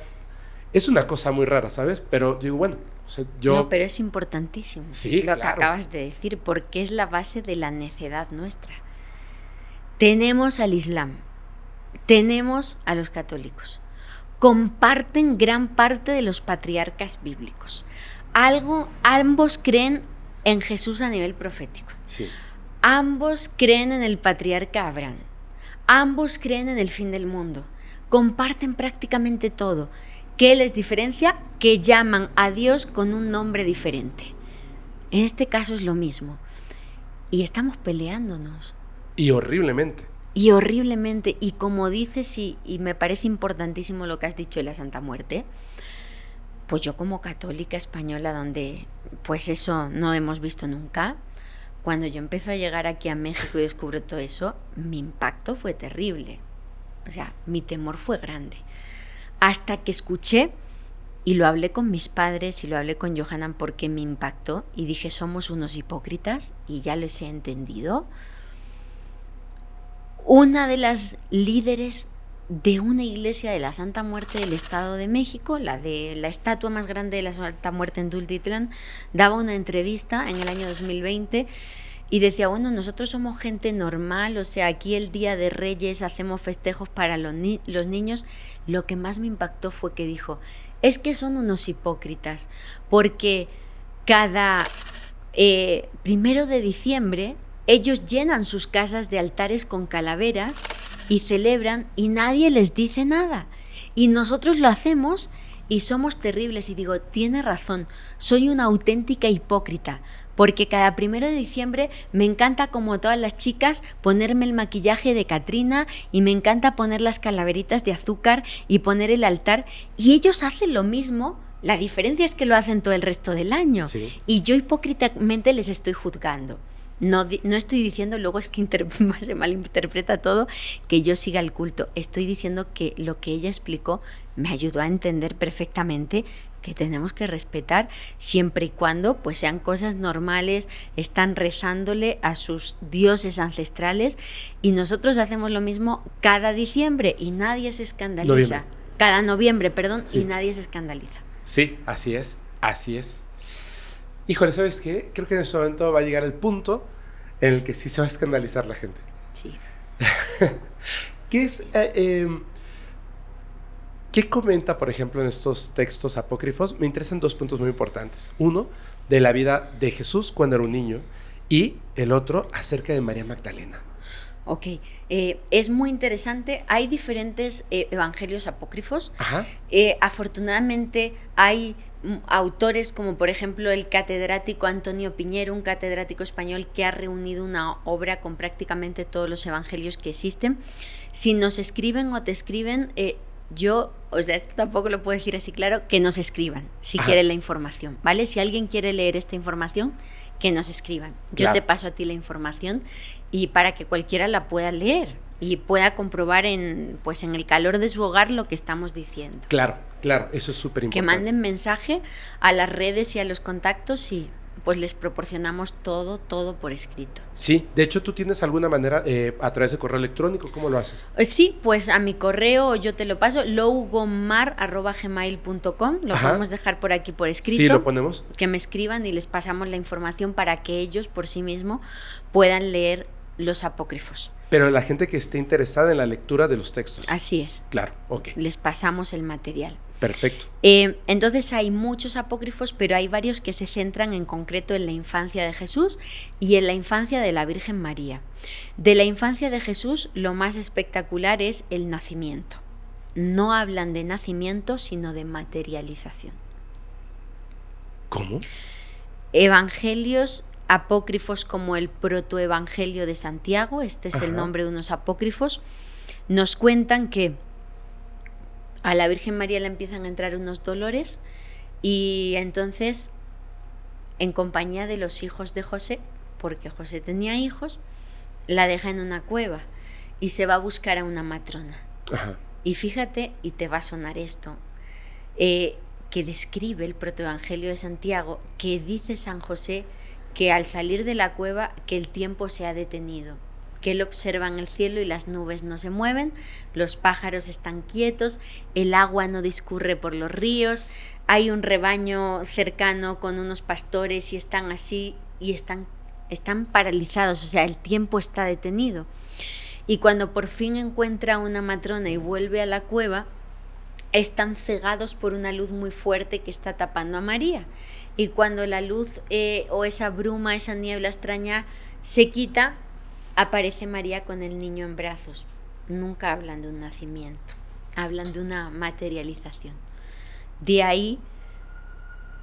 es una cosa muy rara, ¿sabes? Pero digo, bueno, o sea, No, pero es importantísimo sí, lo que acabas de decir, porque es la base de la necedad nuestra. Tenemos al Islam, tenemos a los católicos, comparten gran parte de los patriarcas bíblicos. ambos creen en Jesús a nivel profético. Sí. Ambos creen en el patriarca Abraham. Ambos creen en el fin del mundo. Comparten prácticamente todo. ¿Qué les diferencia? Que llaman a Dios con un nombre diferente. En este caso es lo mismo. Y estamos peleándonos. Y horriblemente. Y horriblemente. Y como dices, y me parece importantísimo lo que has dicho de la Santa Muerte, pues yo como católica española, donde pues eso no hemos visto nunca, cuando yo empecé a llegar aquí a México y descubro todo eso, mi impacto fue terrible. O sea, mi temor fue grande. Hasta que escuché, y lo hablé con mis padres y lo hablé con Johanan porque me impactó, y dije, somos unos hipócritas, y ya les he entendido. Una de las líderes de una iglesia de la Santa Muerte del Estado de México, la de la estatua más grande de la Santa Muerte en Tultitlán, daba una entrevista en el año 2020 y decía, bueno, nosotros somos gente normal, o sea, aquí el Día de Reyes hacemos festejos para los niños. Lo que más me impactó fue que dijo, es que son unos hipócritas, porque cada 1 de diciembre ellos llenan sus casas de altares con calaveras y celebran y nadie les dice nada. Y nosotros lo hacemos y somos terribles. Y digo, tiene razón, soy una auténtica hipócrita, porque cada 1 de diciembre me encanta, como todas las chicas, ponerme el maquillaje de Catrina y me encanta poner las calaveritas de azúcar y poner el altar. Y ellos hacen lo mismo, la diferencia es que lo hacen todo el resto del año. Sí. Y yo hipócritamente les estoy juzgando. No estoy diciendo, luego es que se malinterpreta todo, que yo siga el culto. Estoy diciendo que lo que ella explicó me ayudó a entender perfectamente que tenemos que respetar siempre y cuando pues sean cosas normales, están rezándole a sus dioses ancestrales, y nosotros hacemos lo mismo cada diciembre y nadie se escandaliza. Cada noviembre, perdón, sí. Y nadie se escandaliza. Sí, así es, así es. Híjole, ¿sabes qué? Creo que en ese momento va a llegar el punto en el que sí se va a escandalizar la gente. Sí. ¿Qué es... ¿Qué comenta, por ejemplo, en estos textos apócrifos? Me interesan 2 puntos muy importantes. Uno, de la vida de Jesús cuando era un niño, y el otro, acerca de María Magdalena. Ok, es muy interesante. Hay diferentes evangelios apócrifos. Ajá. Afortunadamente hay autores como por ejemplo el catedrático Antonio Piñero, un catedrático español que ha reunido una obra con prácticamente todos los evangelios que existen. Si nos escriben o te escriben, yo, o sea, esto tampoco lo puedo decir así claro, que nos escriban si quieren la información, ¿vale? Si alguien quiere leer esta información, que nos escriban. Yo te paso a ti la información y para que cualquiera la pueda leer y pueda comprobar en el calor de su hogar lo que estamos diciendo. Claro, eso es súper importante. Que manden mensaje a las redes y a los contactos y pues les proporcionamos todo por escrito. Sí, de hecho, ¿tú tienes alguna manera a través de correo electrónico? ¿Cómo lo haces? Sí, pues a mi correo yo te lo paso, lougomar@gmail.com, lo podemos dejar por aquí por escrito. Sí, lo ponemos. Que me escriban y les pasamos la información para que ellos por sí mismos puedan leer los apócrifos. Pero la gente que esté interesada en la lectura de los textos. Así es. Claro, ok. Les pasamos el material. Perfecto. Entonces hay muchos apócrifos, pero hay varios que se centran en concreto en la infancia de Jesús y en la infancia de la Virgen María. De la infancia de Jesús, lo más espectacular es el nacimiento. No hablan de nacimiento, sino de materialización. ¿Cómo? Evangelios apócrifos como el protoevangelio de Santiago, este es el nombre de unos apócrifos, nos cuentan que a la Virgen María le empiezan a entrar unos dolores y entonces, en compañía de los hijos de José, porque José tenía hijos, la deja en una cueva y se va a buscar a una matrona. Ajá. Y fíjate, y te va a sonar esto, que describe el protoevangelio de Santiago, que dice San José que al salir de la cueva que el tiempo se ha detenido, que él observa en el cielo y las nubes no se mueven, los pájaros están quietos, el agua no discurre por los ríos, hay un rebaño cercano con unos pastores y están así y están paralizados, o sea, el tiempo está detenido. Y cuando por fin encuentra a una matrona y vuelve a la cueva, están cegados por una luz muy fuerte que está tapando a María. Y cuando la luz o esa bruma, esa niebla extraña se quita, aparece María con el niño en brazos. Nunca hablan de un nacimiento, hablan de una materialización. De ahí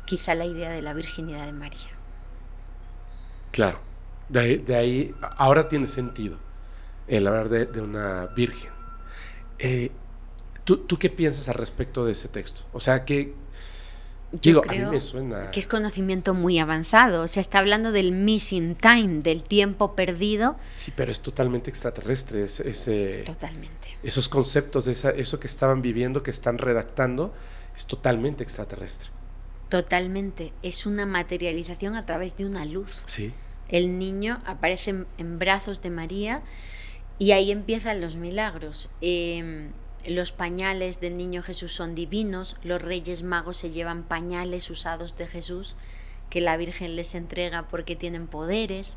quizá la idea de la virginidad de María. Claro, de ahí ahora tiene sentido el hablar de una virgen. ¿Tú qué piensas al respecto de ese texto? O sea, que Yo a mí creo me suena... que es conocimiento muy avanzado. O sea, está hablando del missing time, del tiempo perdido. Sí, pero es totalmente extraterrestre. Totalmente. Esos conceptos, eso que estaban viviendo, que están redactando, es totalmente extraterrestre. Totalmente. Es una materialización a través de una luz. Sí. El niño aparece en brazos de María y ahí empiezan los milagros. Los pañales del niño Jesús son divinos, los reyes magos se llevan pañales usados de Jesús que la Virgen les entrega porque tienen poderes.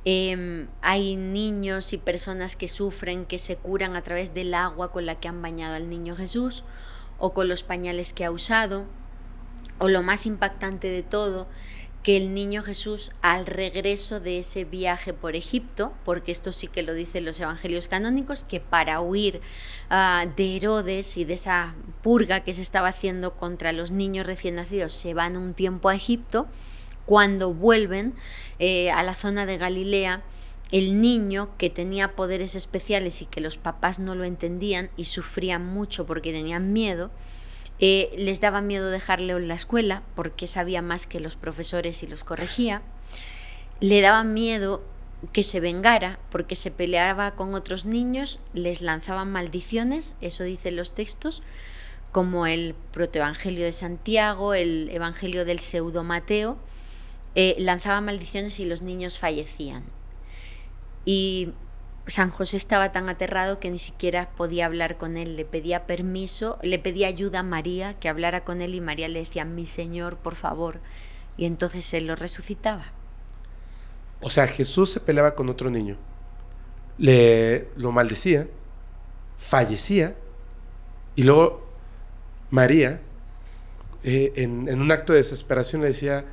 Hay niños y personas que sufren, que se curan a través del agua con la que han bañado al niño Jesús o con los pañales que ha usado. O lo más impactante de todo, que el niño Jesús, al regreso de ese viaje por Egipto, porque esto sí que lo dicen los evangelios canónicos, que para huir de Herodes y de esa purga que se estaba haciendo contra los niños recién nacidos, se van un tiempo a Egipto. Cuando vuelven a la zona de Galilea, el niño, que tenía poderes especiales y que los papás no lo entendían y sufrían mucho porque tenían miedo, les daba miedo dejarle en la escuela porque sabía más que los profesores y los corregía. Le daba miedo que se vengara porque se peleaba con otros niños, les lanzaban maldiciones, eso dicen los textos, como el protoevangelio de Santiago, el evangelio del pseudo Mateo, lanzaba maldiciones y los niños fallecían. Y San José estaba tan aterrado que ni siquiera podía hablar con él, le pedía permiso, le pedía ayuda a María que hablara con él y María le decía, mi Señor, por favor, y entonces él lo resucitaba. O sea, Jesús se peleaba con otro niño, lo maldecía, fallecía, y luego María, en un acto de desesperación le decía,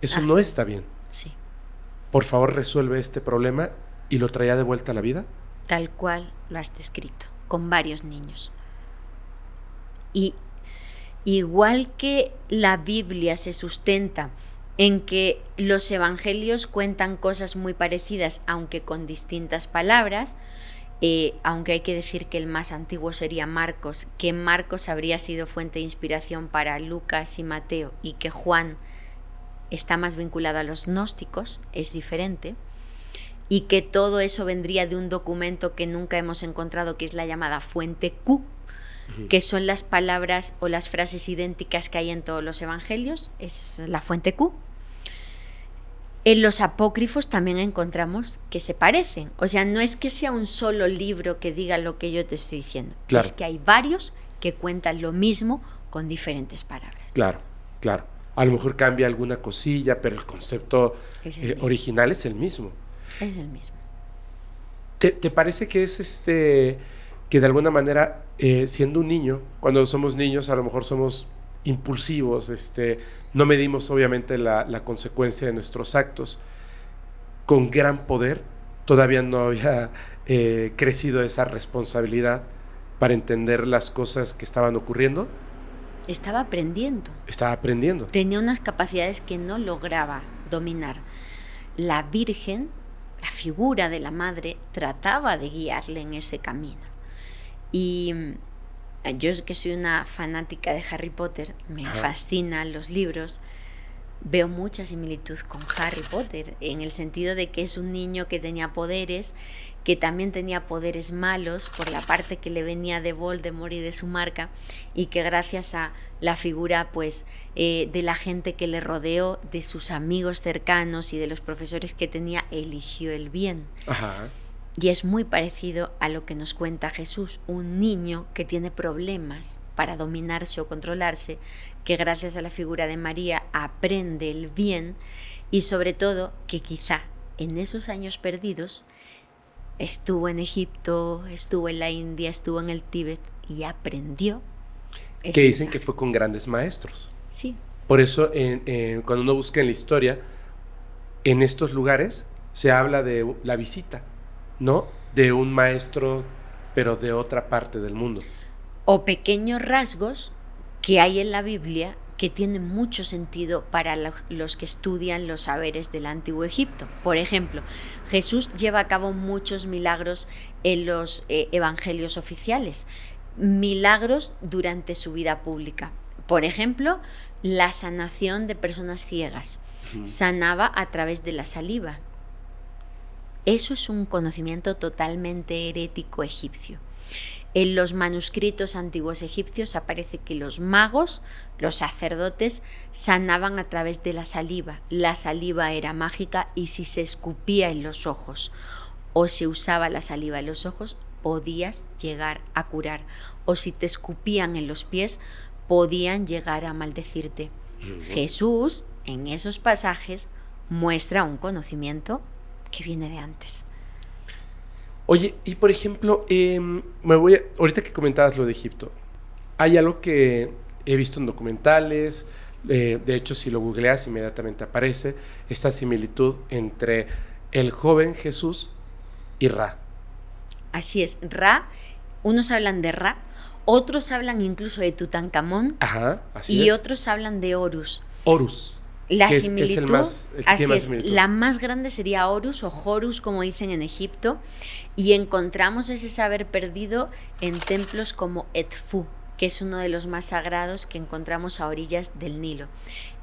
eso no está bien. Sí. Por favor, resuelve este problema. ¿Y lo traía de vuelta a la vida? Tal cual lo has descrito, con varios niños. Y igual que la Biblia se sustenta en que los evangelios cuentan cosas muy parecidas, aunque con distintas palabras, aunque hay que decir que el más antiguo sería Marcos, que Marcos habría sido fuente de inspiración para Lucas y Mateo, y que Juan está más vinculado a los gnósticos, es diferente. Y que todo eso vendría de un documento que nunca hemos encontrado, que es la llamada fuente Q, que son las palabras o las frases idénticas que hay en todos los evangelios, es la fuente Q. En los apócrifos también encontramos que se parecen, o sea, no es que sea un solo libro que diga lo que yo te estoy diciendo, claro. Es que hay varios que cuentan lo mismo con diferentes palabras. Claro, claro. A lo mejor cambia alguna cosilla, pero el concepto original es el mismo. Es el mismo. ¿Te parece que es que de alguna manera, siendo un niño, cuando somos niños a lo mejor somos impulsivos, no medimos obviamente la consecuencia de nuestros actos, con gran poder, todavía no había crecido esa responsabilidad para entender las cosas que estaban ocurriendo? Estaba aprendiendo. Estaba aprendiendo. Tenía unas capacidades que no lograba dominar. La Virgen, la figura de la madre, trataba de guiarle en ese camino. Y yo, que soy una fanática de Harry Potter, me fascinan los libros, veo mucha similitud con Harry Potter, en el sentido de que es un niño que tenía poderes, que también tenía poderes malos por la parte que le venía de Voldemort y de su marca, y que gracias a la figura pues de la gente que le rodeó, de sus amigos cercanos y de los profesores que tenía, eligió el bien. Ajá. Y es muy parecido a lo que nos cuenta Jesús, un niño que tiene problemas para dominarse o controlarse, que gracias a la figura de María aprende el bien, y sobre todo que quizá en esos años perdidos estuvo en Egipto, estuvo en la India, estuvo en el Tíbet y aprendió. Que dicen que fue con grandes maestros. Sí. Por eso, cuando uno busca en la historia, en estos lugares se habla de la visita, ¿no? De un maestro, pero de otra parte del mundo. O pequeños rasgos que hay en la Biblia que tienen mucho sentido para los que estudian los saberes del Antiguo Egipto. Por ejemplo, Jesús lleva a cabo muchos milagros en los evangelios oficiales, milagros durante su vida pública. Por ejemplo, la sanación de personas ciegas. Sanaba a través de la saliva. Eso es un conocimiento totalmente herético egipcio. En los manuscritos antiguos egipcios aparece que los magos, los sacerdotes, sanaban a través de la saliva. La saliva era mágica y si se escupía en los ojos o se usaba la saliva en los ojos, podías llegar a curar. O si te escupían en los pies, podían llegar a maldecirte. Jesús, en esos pasajes, muestra un conocimiento que viene de antes. Oye, y por ejemplo, ahorita que comentabas lo de Egipto, hay algo que he visto en documentales, de hecho si lo googleas inmediatamente aparece, esta similitud entre el joven Jesús y Ra. Así es, Ra, unos hablan de Ra, otros hablan incluso de Tutankamón. Ajá, así y es. otros hablan de Horus. Horus. La que similitud, es el que tiene más similitud. La más grande sería Horus o Horus, como dicen en Egipto, y encontramos ese saber perdido en templos como Edfu, que es uno de los más sagrados que encontramos a orillas del Nilo.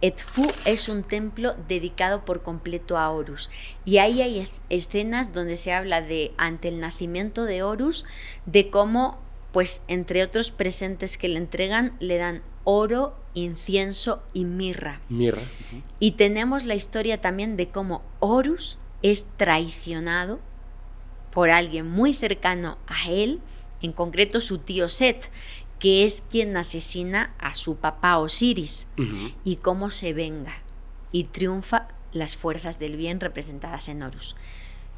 Edfu es un templo dedicado por completo a Horus, y ahí hay escenas donde se habla de, ante el nacimiento de Horus, de cómo, pues entre otros presentes que le entregan, le dan oro, incienso y mirra. Mirra. Y tenemos la historia también de cómo Horus es traicionado por alguien muy cercano a él, en concreto su tío Set, que es quien asesina a su papá Osiris, y cómo se venga y triunfa las fuerzas del bien representadas en Horus.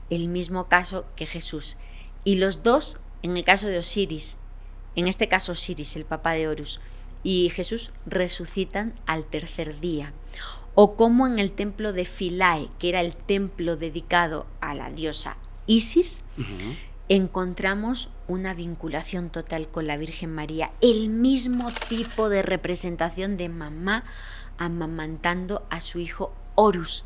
El mismo caso que Jesús. Y los dos, en el caso de Osiris, en este caso Osiris, el papá de Horus, y Jesús, resucitan al tercer día. O como en el templo de Philae, que era el templo dedicado a la diosa Isis, encontramos una vinculación total con la Virgen María, el mismo tipo de representación de mamá amamantando a su hijo Horus,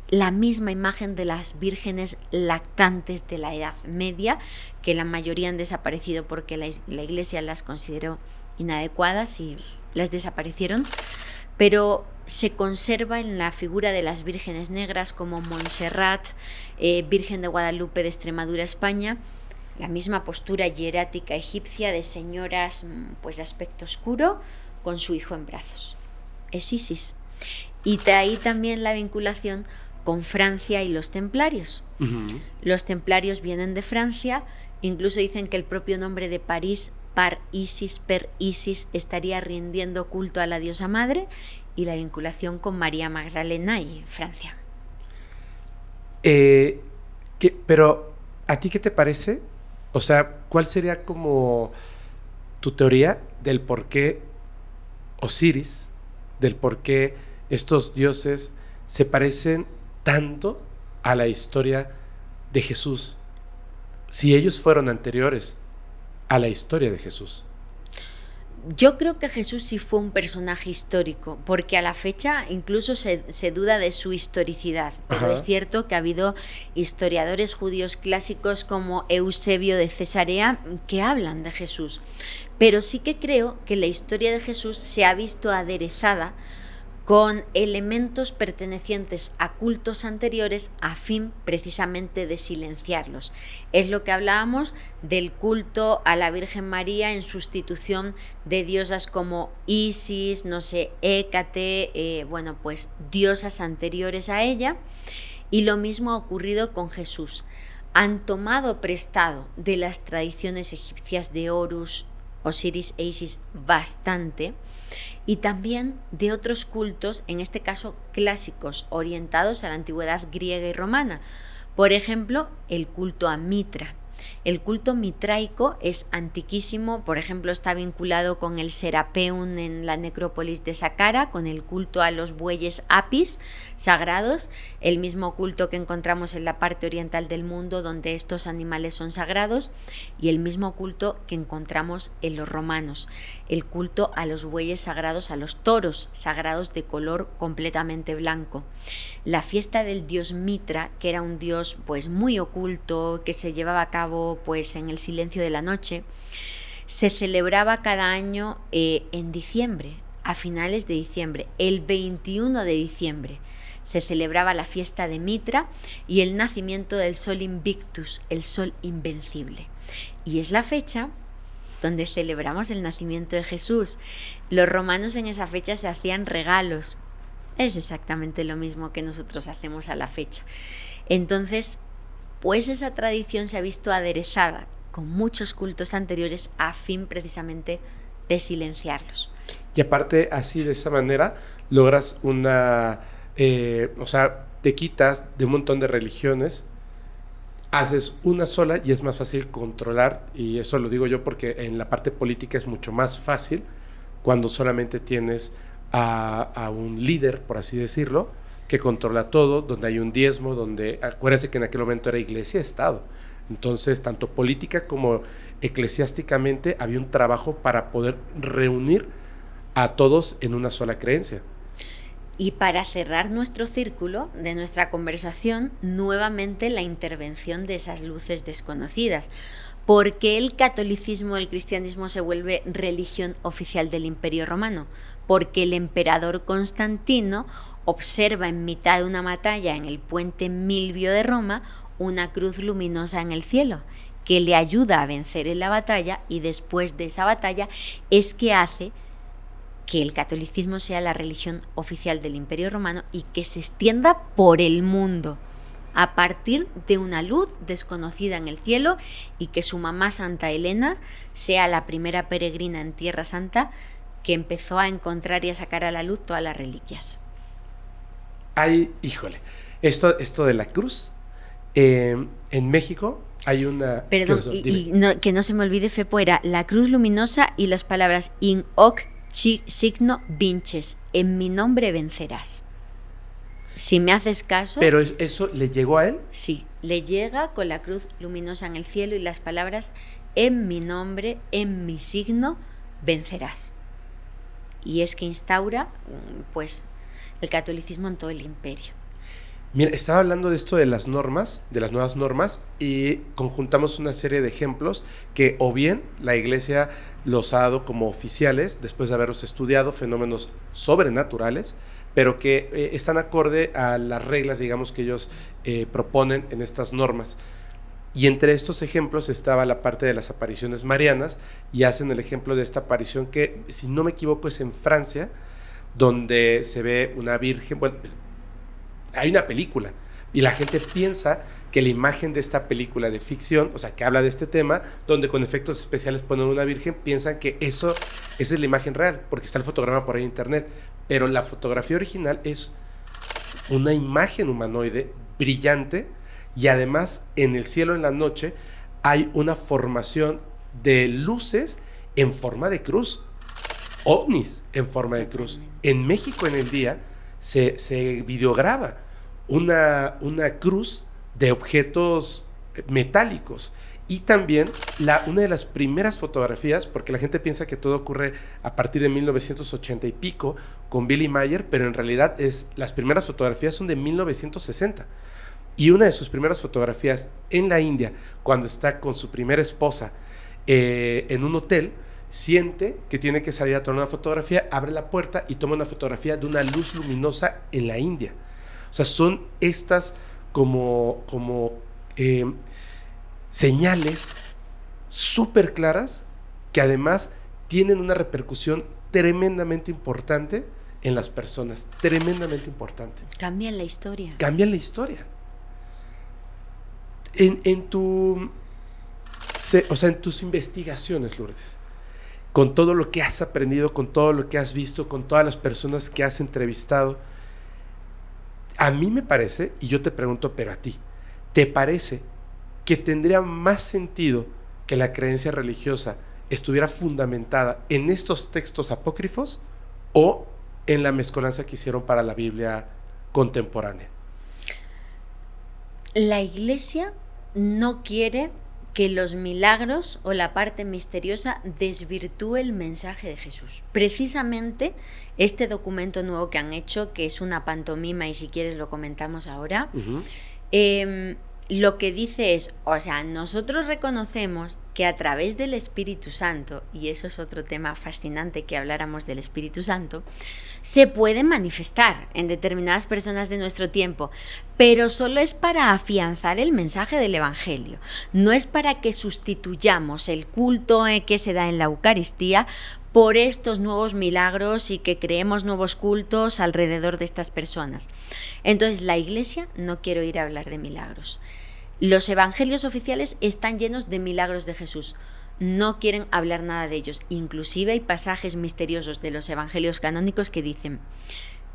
la misma imagen de las vírgenes lactantes de la Edad Media, que la mayoría han desaparecido porque la Iglesia las consideró inadecuadas y las desaparecieron, pero se conserva en la figura de las vírgenes negras como Montserrat, Virgen de Guadalupe de Extremadura, España, la misma postura hierática egipcia de señoras pues de aspecto oscuro con su hijo en brazos. Es Isis. Y de ahí también la vinculación con Francia y los templarios. Los templarios vienen de Francia, incluso dicen que el propio nombre de París, Par Isis, Per Isis, estaría rindiendo culto a la diosa madre, y la vinculación con María Magdalena y Francia. Pero, ¿a ti qué te parece? O sea, ¿cuál sería como tu teoría del por qué Osiris, del por qué estos dioses se parecen tanto a la historia de Jesús, si ellos fueron anteriores a la historia de Jesús? Yo creo que Jesús sí fue un personaje histórico, porque a la fecha incluso se duda de su historicidad. Pero es cierto que ha habido historiadores judíos clásicos como Eusebio de Cesarea que hablan de Jesús. Pero sí que creo que la historia de Jesús se ha visto aderezada con elementos pertenecientes a cultos anteriores a fin precisamente de silenciarlos. Es lo que hablábamos del culto a la Virgen María en sustitución de diosas como Isis, Hécate, pues diosas anteriores a ella. Y lo mismo ha ocurrido con Jesús. Han tomado prestado de las tradiciones egipcias de Horus, Osiris e Isis bastante, y también de otros cultos, en este caso clásicos, orientados a la antigüedad griega y romana. Por ejemplo, el culto a Mitra. El culto mitraico es antiquísimo, por ejemplo, está vinculado con el Serapeum en la necrópolis de Saqqara, con el culto a los bueyes apis sagrados, el mismo culto que encontramos en la parte oriental del mundo donde estos animales son sagrados, y el mismo culto que encontramos en los romanos, el culto a los bueyes sagrados, a los toros sagrados de color completamente blanco. La fiesta del dios Mitra, que era un dios pues muy oculto, que se llevaba a cabo pues en el silencio de la noche, se celebraba cada año en diciembre, a finales de diciembre, el 21 de diciembre. Se celebraba la fiesta de Mitra y el nacimiento del Sol Invictus, el Sol Invencible. Y es la fecha donde celebramos el nacimiento de Jesús. Los romanos en esa fecha se hacían regalos. Es exactamente lo mismo que nosotros hacemos a la fecha. Entonces, pues esa tradición se ha visto aderezada con muchos cultos anteriores a fin precisamente de silenciarlos. Y aparte, así de esa manera, logras una... o sea, te quitas de un montón de religiones, haces una sola y es más fácil controlar, y eso lo digo yo porque en la parte política es mucho más fácil cuando solamente tienes a un líder, por así decirlo, que controla todo, donde hay un diezmo, donde, acuérdense que en aquel momento era iglesia-estado, entonces tanto política como eclesiásticamente había un trabajo para poder reunir a todos en una sola creencia. Y para cerrar nuestro círculo de nuestra conversación, nuevamente la intervención de esas luces desconocidas. ¿Por qué el catolicismo, el cristianismo se vuelve religión oficial del Imperio Romano? Porque el emperador Constantino observa en mitad de una batalla en el puente Milvio de Roma una cruz luminosa en el cielo que le ayuda a vencer en la batalla, y después de esa batalla es que hace que el catolicismo sea la religión oficial del Imperio Romano y que se extienda por el mundo a partir de una luz desconocida en el cielo, y que su mamá Santa Elena sea la primera peregrina en Tierra Santa que empezó a encontrar y a sacar a la luz todas las reliquias. Ay, híjole, esto de la cruz, en México hay una... Perdón, que no se me olvide, Fepo, era la cruz luminosa y las palabras in hoc signo vinces, en mi nombre vencerás. Si me haces caso... ¿Pero eso le llegó a él? Sí, le llega con la cruz luminosa en el cielo y las palabras en mi nombre, en mi signo, vencerás. Y es que instaura pues el catolicismo en todo el imperio. Mira, estaba hablando de esto de las normas, de las nuevas normas, y conjuntamos una serie de ejemplos que o bien la iglesia los ha dado como oficiales después de haberlos estudiado, fenómenos sobrenaturales, pero que están acorde a las reglas, digamos, que ellos proponen en estas normas. Y entre estos ejemplos estaba la parte de las apariciones marianas, y hacen el ejemplo de esta aparición que, si no me equivoco, es en Francia, donde se ve una virgen. Bueno, hay una película y la gente piensa que la imagen de esta película de ficción, o sea, que habla de este tema, donde con efectos especiales ponen una virgen, piensan que esa es la imagen real, porque está el fotograma por ahí en internet, pero la fotografía original es una imagen humanoide brillante, y además en el cielo en la noche hay una formación de luces en forma de cruz, ovnis en forma de cruz. En México en el día se videograba una cruz de objetos metálicos, y también una de las primeras fotografías, porque la gente piensa que todo ocurre a partir de 1980 y pico con Billy Mayer, pero en realidad las primeras fotografías son de 1960, y una de sus primeras fotografías en la India, cuando está con su primera esposa en un hotel, siente que tiene que salir a tomar una fotografía, abre la puerta y toma una fotografía de una luz luminosa en la India. O sea, son estas como señales súper claras que además tienen una repercusión tremendamente importante en las personas, tremendamente importante. Cambian la historia. Cambian la historia. En tus investigaciones, Lourdes, con todo lo que has aprendido, con todo lo que has visto, con todas las personas que has entrevistado, a mí me parece, y yo te pregunto, pero a ti, ¿te parece que tendría más sentido que la creencia religiosa estuviera fundamentada en estos textos apócrifos o en la mezcolanza que hicieron para la Biblia contemporánea? La Iglesia no quiere que los milagros o la parte misteriosa desvirtúe el mensaje de Jesús. Precisamente este documento nuevo que han hecho, que es una pantomima y si quieres lo comentamos ahora, lo que dice es, o sea, nosotros reconocemos que a través del Espíritu Santo, y eso es otro tema fascinante que habláramos del Espíritu Santo, se puede manifestar en determinadas personas de nuestro tiempo, pero solo es para afianzar el mensaje del Evangelio, no es para que sustituyamos el culto que se da en la Eucaristía por estos nuevos milagros y que creemos nuevos cultos alrededor de estas personas. Entonces la Iglesia no quiere oír hablar de milagros. Los evangelios oficiales están llenos de milagros de Jesús. No quieren hablar nada de ellos. Inclusive hay pasajes misteriosos de los evangelios canónicos que dicen,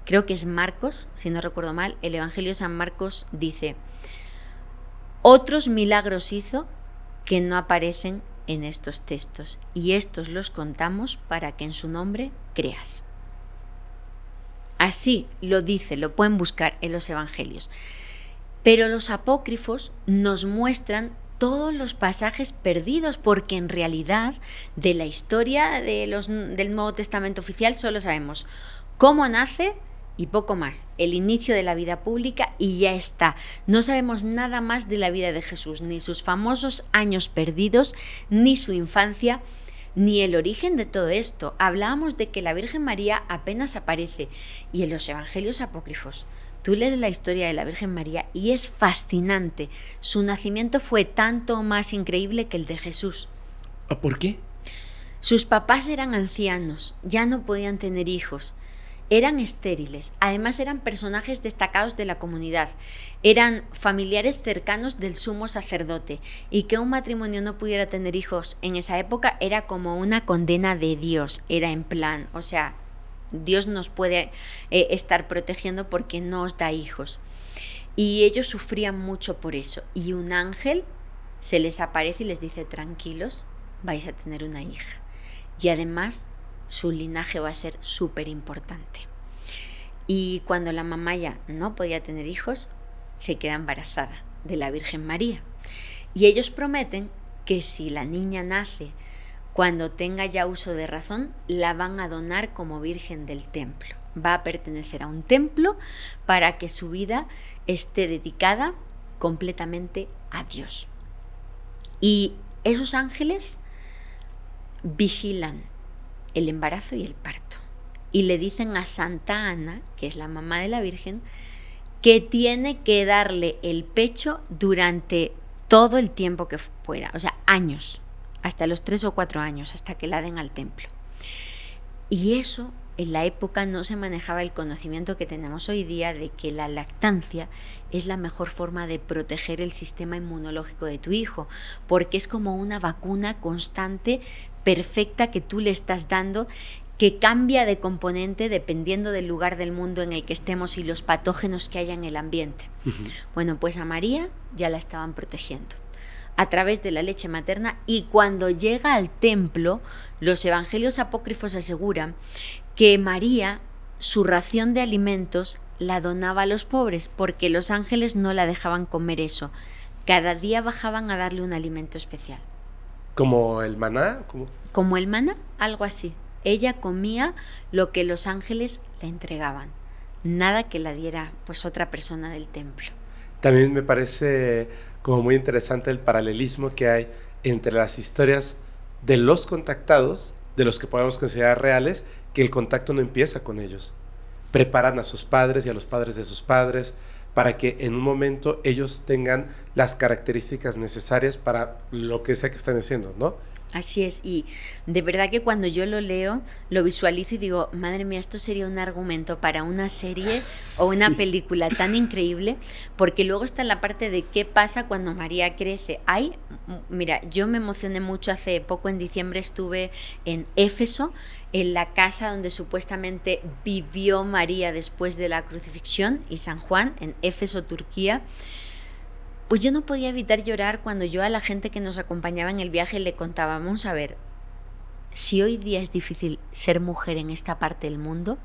creo que es Marcos, si no recuerdo mal, el Evangelio de San Marcos dice, otros milagros hizo que no aparecen en estos textos, y estos los contamos para que en su nombre creas. Así lo dice, lo pueden buscar en los evangelios. Pero los apócrifos nos muestran todos los pasajes perdidos, porque en realidad de la historia del Nuevo Testamento oficial solo sabemos cómo nace y poco más, el inicio de la vida pública y ya está. No sabemos nada más de la vida de Jesús, ni sus famosos años perdidos, ni su infancia, ni el origen de todo esto. Hablábamos de que la Virgen María apenas aparece, y en los evangelios apócrifos tú lees la historia de la Virgen María y es fascinante. Su nacimiento fue tanto más increíble que el de Jesús. ¿Por qué? Sus papás eran ancianos, ya no podían tener hijos. Eran estériles, además eran personajes destacados de la comunidad, eran familiares cercanos del sumo sacerdote, y que un matrimonio no pudiera tener hijos en esa época era como una condena de Dios, era en plan, o sea, Dios nos puede estar protegiendo porque no os da hijos. Y ellos sufrían mucho por eso, y un ángel se les aparece y les dice, tranquilos, vais a tener una hija, y además su linaje va a ser súper importante. Y cuando la mamá ya no podía tener hijos, se queda embarazada de la Virgen María. Y ellos prometen que si la niña nace cuando tenga ya uso de razón, la van a donar como Virgen del templo. Va a pertenecer a un templo para que su vida esté dedicada completamente a Dios. Y esos ángeles vigilan el embarazo y el parto, y le dicen a Santa Ana, que es la mamá de la Virgen, que tiene que darle el pecho durante todo el tiempo que pueda, o sea, años, hasta los 3 o 4 años, hasta que la den al templo. Y eso, en la época no se manejaba el conocimiento que tenemos hoy día de que la lactancia es la mejor forma de proteger el sistema inmunológico de tu hijo, porque es como una vacuna constante, perfecta, que tú le estás dando, que cambia de componente dependiendo del lugar del mundo en el que estemos y los patógenos que haya en el ambiente. Bueno, pues a María ya la estaban protegiendo a través de la leche materna, y cuando llega al templo, los evangelios apócrifos aseguran que María, su ración de alimentos, la donaba a los pobres, porque los ángeles no la dejaban comer eso. Cada día bajaban a darle un alimento especial. ¿Como el maná? Como el maná, algo así. Ella comía lo que los ángeles le entregaban, nada que la diera pues otra persona del templo. También me parece como muy interesante el paralelismo que hay entre las historias de los contactados, de los que podemos considerar reales, que el contacto no empieza con ellos. Preparan a sus padres y a los padres de sus padres para que en un momento ellos tengan las características necesarias para lo que sea que están haciendo, ¿no? Así es, y de verdad que cuando yo lo leo, lo visualizo y digo, madre mía, esto sería un argumento para una serie o una película tan increíble, porque luego está la parte de qué pasa cuando María crece. Mira, yo me emocioné mucho hace poco, en diciembre estuve en Éfeso, en la casa donde supuestamente vivió María después de la crucifixión, y San Juan, en Éfeso, Turquía. Pues yo no podía evitar llorar cuando yo a la gente que nos acompañaba en el viaje le contaba, vamos a ver, si hoy día es difícil ser mujer en esta parte del mundo,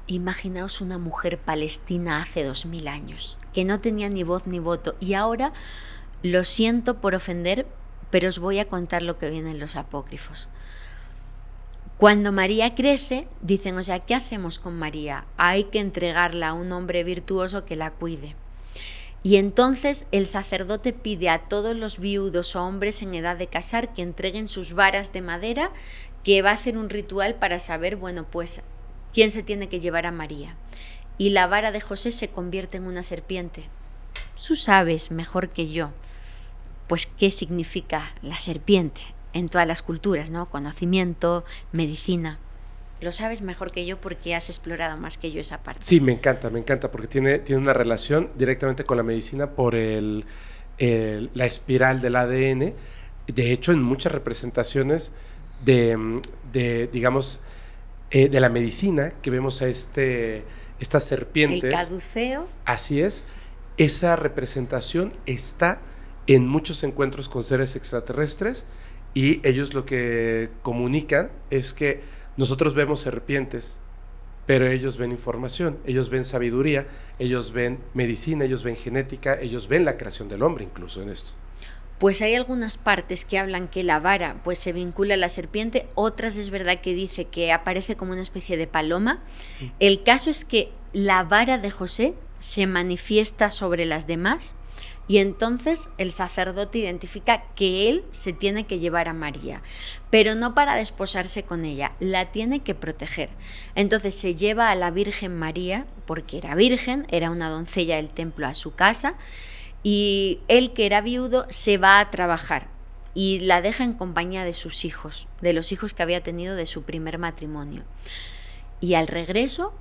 imaginaos una mujer palestina hace 2000 años, que no tenía ni voz ni voto, y ahora, lo siento por ofender, pero os voy a contar lo que viene en los apócrifos. Cuando María crece, dicen, o sea, ¿qué hacemos con María? Hay que entregarla a un hombre virtuoso que la cuide. Y entonces el sacerdote pide a todos los viudos o hombres en edad de casar que entreguen sus varas de madera, que va a hacer un ritual para saber, bueno, pues, quién se tiene que llevar a María. Y la vara de José se convierte en una serpiente. Tú sabes mejor que yo, pues, qué significa la serpiente en todas las culturas, ¿no? Conocimiento, medicina. Lo sabes mejor que yo porque has explorado más que yo esa parte. Sí, me encanta, porque tiene una relación directamente con la medicina por la espiral del ADN. De hecho, en muchas representaciones digamos, de la medicina, que vemos a estas serpientes. El caduceo. Así es. Esa representación está en muchos encuentros con seres extraterrestres, y ellos lo que comunican es que nosotros vemos serpientes, pero ellos ven información, ellos ven sabiduría, ellos ven medicina, ellos ven genética, ellos ven la creación del hombre incluso en esto. Pues hay algunas partes que hablan que la vara pues se vincula a la serpiente, otras es verdad que dice que aparece como una especie de paloma. El caso es que la vara de José se manifiesta sobre las demás, y entonces el sacerdote identifica que él se tiene que llevar a María, pero no para desposarse con ella, la tiene que proteger. Entonces se lleva a la Virgen María, porque era virgen, era una doncella del templo, a su casa, y él, que era viudo, se va a trabajar y la deja en compañía de sus hijos, de los hijos que había tenido de su primer matrimonio. Y al regreso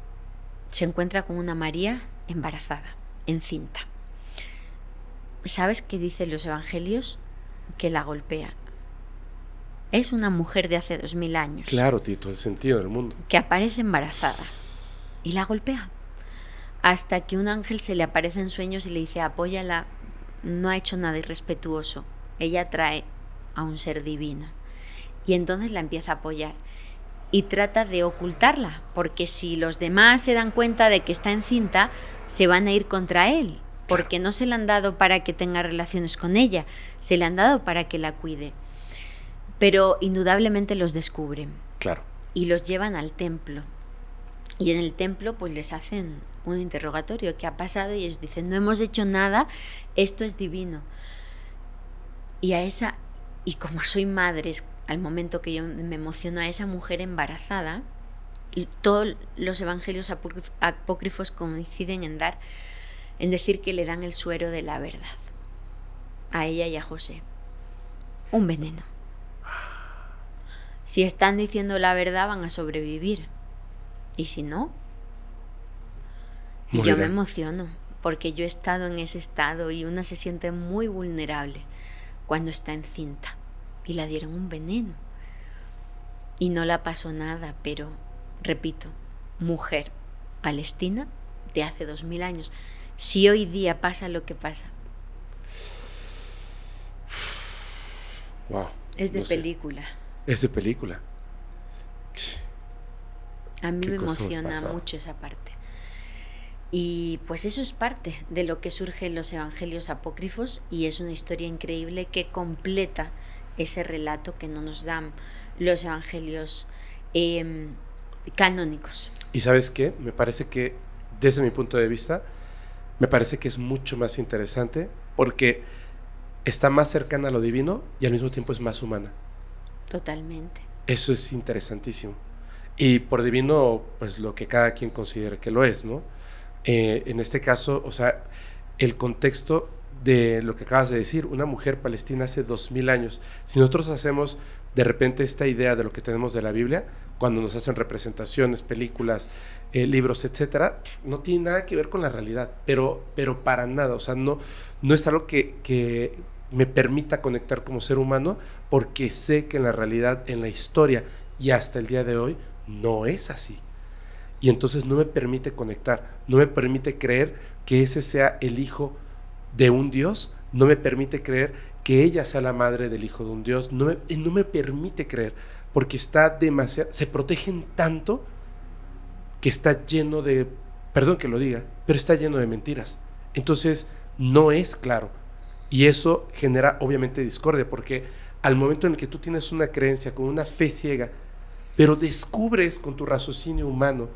se encuentra con una María embarazada, encinta. ¿Sabes qué dicen los evangelios? Que la golpea. Es una mujer de hace 2000 años. Claro, Tito, el sentido del mundo. Que aparece embarazada y la golpea. Hasta que un ángel se le aparece en sueños y le dice, apóyala, no ha hecho nada irrespetuoso. Ella trae a un ser divino. Y entonces la empieza a apoyar. Y trata de ocultarla, porque si los demás se dan cuenta de que está encinta, se van a ir contra él. Porque no se le han dado para que tenga relaciones con ella, se le han dado para que la cuide. Pero indudablemente los descubren. Claro. Y los llevan al templo. Y en el templo pues les hacen un interrogatorio, ¿qué ha pasado? Y ellos dicen, no hemos hecho nada, esto es divino. Y como soy madre, al momento que yo me emociono a esa mujer embarazada, y todos los evangelios apócrifos coinciden en decir que le dan el suero de la verdad a ella y a José, un veneno. Si están diciendo la verdad van a sobrevivir, y si no, y yo me emociono porque yo he estado en ese estado y una se siente muy vulnerable cuando está encinta y la dieron un veneno y no la pasó nada, pero repito, mujer palestina de hace 2000 años. Si hoy día pasa lo que pasa, wow, es de película. Es de película. A mí me emociona mucho esa parte. Y pues eso es parte de lo que surge en los evangelios apócrifos, y es una historia increíble que completa ese relato que no nos dan los evangelios canónicos. ¿Y sabes qué? Me parece que, desde mi punto de vista, me parece que es mucho más interesante porque está más cercana a lo divino y al mismo tiempo es más humana. Totalmente. Eso es interesantísimo. Y por divino, pues lo que cada quien considere que lo es, ¿no? En este caso, o sea, el contexto de lo que acabas de decir, una mujer palestina hace 2000 años. Si nosotros hacemos de repente esta idea de lo que tenemos de la Biblia, cuando nos hacen representaciones, películas, libros, etcétera, no tiene nada que ver con la realidad, pero para nada. O sea, no es algo que me permita conectar como ser humano, porque sé que en la realidad, en la historia y hasta el día de hoy, no es así. Y entonces no me permite conectar, no me permite creer que ese sea el hijo de un Dios no me permite creer que ella sea la madre del hijo de un Dios, no me permite creer, porque está demasiado, se protegen tanto que está lleno de, perdón que lo diga, pero está lleno de mentiras. Entonces no es claro, y eso genera obviamente discordia, porque al momento en el que tú tienes una creencia con una fe ciega, pero descubres con tu raciocinio humano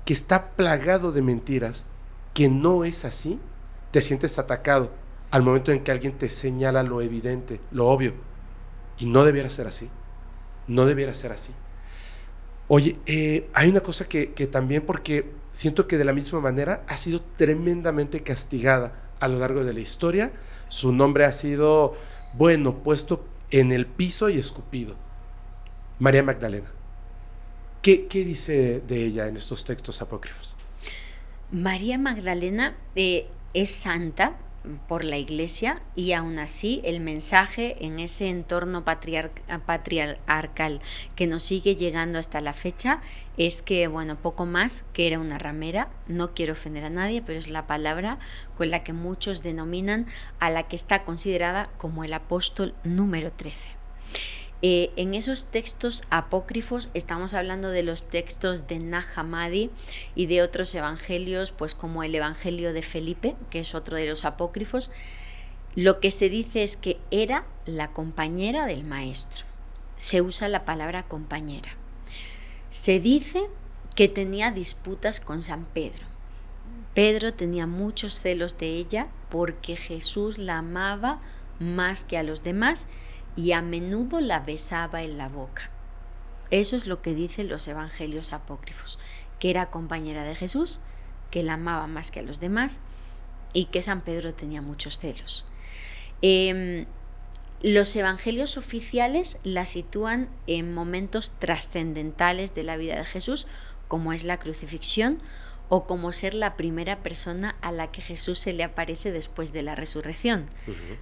que está plagado de mentiras, que no es así, te sientes atacado al momento en que alguien te señala lo evidente, lo obvio, y no debiera ser así, no debiera ser así. Oye, hay una cosa que también, porque siento que de la misma manera ha sido tremendamente castigada a lo largo de la historia, su nombre ha sido, bueno, puesto en el piso y escupido. María Magdalena. ¿Qué dice de ella en estos textos apócrifos? María Magdalena es santa por la Iglesia, y aún así el mensaje en ese entorno patriarcal que nos sigue llegando hasta la fecha es que, bueno, poco más que era una ramera. No quiero ofender a nadie, pero es la palabra con la que muchos denominan a la que está considerada como el apóstol número 13. En esos textos apócrifos estamos hablando de los textos de Nag Hammadi y de otros evangelios, pues como el Evangelio de Felipe, que es otro de los apócrifos. Lo que se dice es que era la compañera del maestro. Se usa la palabra compañera. Se dice que tenía disputas con San Pedro. Pedro tenía muchos celos de ella porque Jesús la amaba más que a los demás, y a menudo la besaba en la boca. Eso es lo que dicen los evangelios apócrifos, que era compañera de Jesús, que la amaba más que a los demás y que San Pedro tenía muchos celos. Los evangelios oficiales la sitúan en momentos trascendentales de la vida de Jesús, como es la crucifixión o como ser la primera persona a la que Jesús se le aparece después de la resurrección.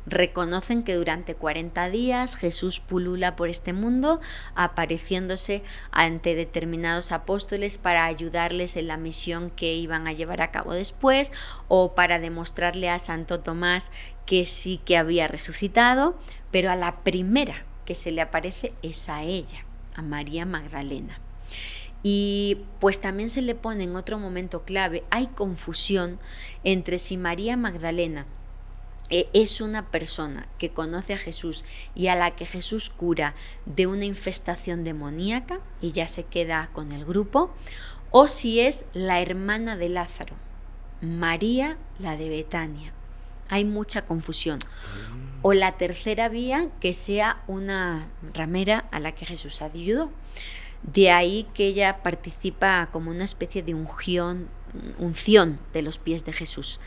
Reconocen que durante 40 días Jesús pulula por este mundo, apareciéndose ante determinados apóstoles para ayudarles en la misión que iban a llevar a cabo después, o para demostrarle a Santo Tomás que sí que había resucitado, pero a la primera que se le aparece es a ella, a María Magdalena. Y pues también se le pone en otro momento clave. Hay confusión entre si María Magdalena es una persona que conoce a Jesús y a la que Jesús cura de una infestación demoníaca y ya se queda con el grupo, o si es la hermana de Lázaro, María la de Betania. Hay mucha confusión. O la tercera vía, que sea una ramera a la que Jesús ayudó. De ahí que ella participa como una especie de unción de los pies de Jesús.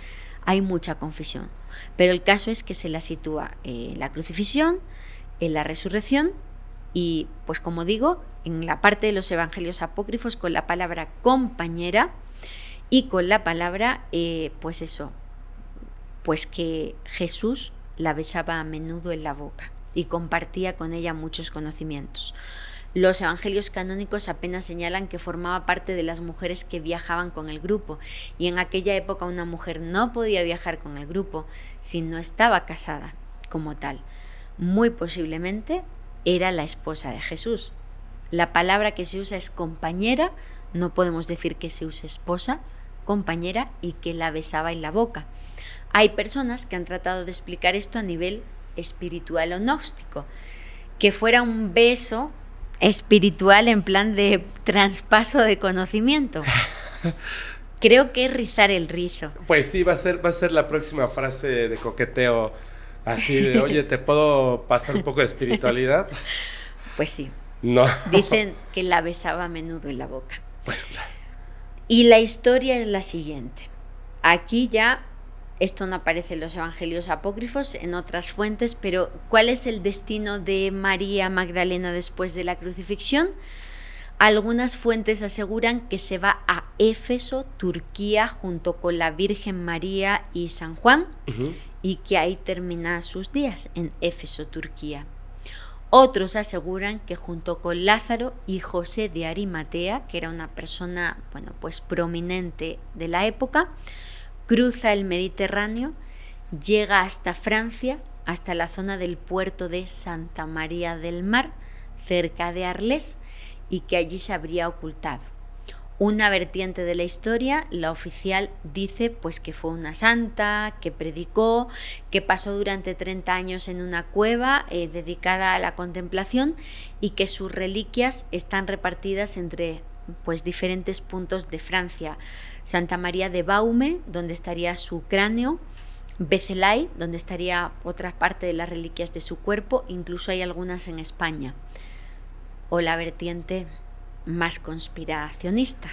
Hay mucha confusión, pero el caso es que se la sitúa en la crucifixión, en la resurrección y, pues como digo, en la parte de los evangelios apócrifos con la palabra compañera y con la palabra, pues que Jesús la besaba a menudo en la boca y compartía con ella muchos conocimientos. Los evangelios canónicos apenas señalan que formaba parte de las mujeres que viajaban con el grupo, y en aquella época una mujer no podía viajar con el grupo si no estaba casada como tal. Muy posiblemente era la esposa de Jesús. La palabra que se usa es compañera, no podemos decir que se use esposa, compañera, y que la besaba en la boca. Hay personas que han tratado de explicar esto a nivel espiritual o gnóstico, que fuera un beso espiritual en plan de traspaso de conocimiento. Creo que es rizar el rizo. Pues sí, va a ser la próxima frase de coqueteo, así de, oye, ¿te puedo pasar un poco de espiritualidad? Pues sí. No. Dicen que la besaba a menudo en la boca. Pues claro. Y la historia es la siguiente. Aquí ya, esto no aparece en los evangelios apócrifos, en otras fuentes, pero ¿cuál es el destino de María Magdalena después de la crucifixión? Algunas fuentes aseguran que se va a Éfeso, Turquía, junto con la Virgen María y San Juan, y que ahí termina sus días, en Éfeso, Turquía. Otros aseguran que junto con Lázaro y José de Arimatea, que era una persona, pues prominente de la época, cruza el Mediterráneo llega hasta Francia, hasta la zona del puerto de Santa María del Mar, cerca de Arles, y que allí se habría ocultado. Una vertiente de la historia, la oficial, dice pues que fue una santa, que predicó, que pasó durante 30 años en una cueva dedicada a la contemplación y que sus reliquias están repartidas entre pues diferentes puntos de Francia. Santa María de Baume, donde estaría su cráneo, Becelay, donde estaría otra parte de las reliquias de su cuerpo, incluso hay algunas en España. O la vertiente más conspiracionista,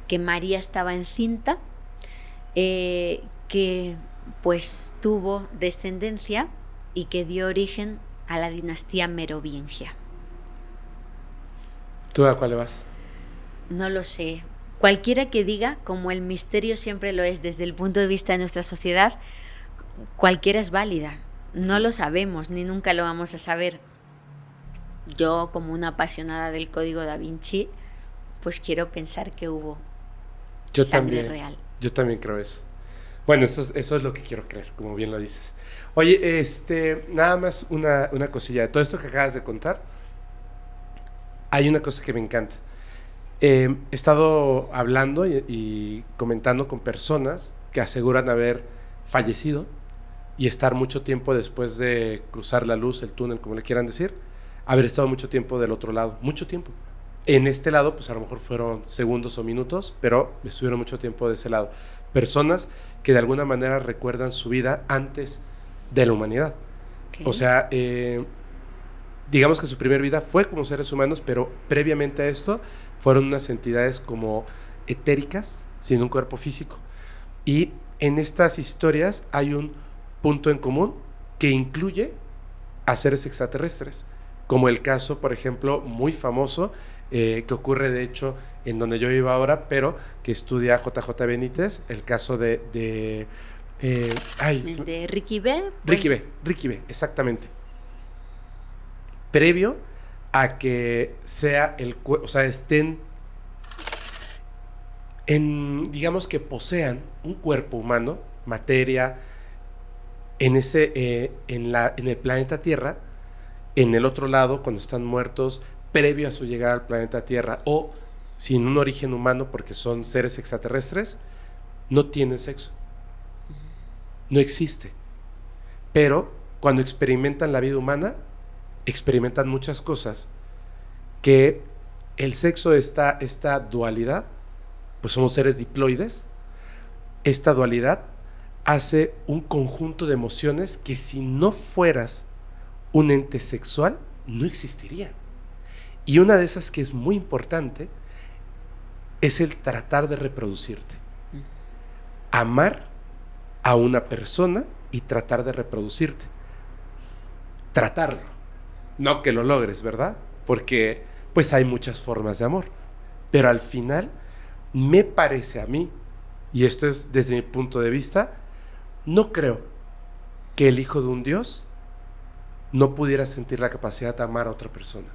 que María estaba encinta, que pues tuvo descendencia y que dio origen a la dinastía merovingia. ¿Tú a cuál le vas? No lo sé. Cualquiera que diga, como el misterio siempre lo es desde el punto de vista de nuestra sociedad, cualquiera es válida. No lo sabemos, ni nunca lo vamos a saber. Yo, como una apasionada del Código Da Vinci, pues quiero pensar que hubo sangre real. Yo también creo eso. Bueno, eso es lo que quiero creer, como bien lo dices. Oye, nada más una cosilla. De todo esto que acabas de contar, hay una cosa que me encanta. He estado hablando y comentando con personas que aseguran haber fallecido y estar mucho tiempo después de cruzar la luz, el túnel, como le quieran decir, haber estado mucho tiempo del otro lado, mucho tiempo. En este lado, pues a lo mejor fueron segundos o minutos, pero estuvieron mucho tiempo de ese lado. Personas que de alguna manera recuerdan su vida antes de la humanidad. Okay. O sea, digamos que su primer vida fue como seres humanos, pero previamente a esto fueron unas entidades como etéricas, sin un cuerpo físico. Y en estas historias hay un punto en común que incluye a seres extraterrestres, como el caso, por ejemplo, muy famoso, que ocurre de hecho en donde yo vivo ahora, pero que estudia JJ Benítez, el caso de Ricky B. Ricky B, exactamente. Previo a que sea estén digamos que posean un cuerpo humano, materia, en el planeta Tierra, en el otro lado, cuando están muertos, previo a su llegada al planeta Tierra, o sin un origen humano porque son seres extraterrestres, no tienen sexo. No existe. Pero cuando experimentan la vida humana, experimentan muchas cosas que el sexo, esta dualidad, pues somos seres diploides, esta dualidad hace un conjunto de emociones que si no fueras un ente sexual, no existirían. Y una de esas que es muy importante es el tratar de reproducirte. Amar a una persona y tratar de reproducirte. Tratarlo. No que lo logres, ¿verdad? Porque pues hay muchas formas de amor. Pero al final, me parece a mí, y esto es desde mi punto de vista, no creo que el hijo de un Dios no pudiera sentir la capacidad de amar a otra persona.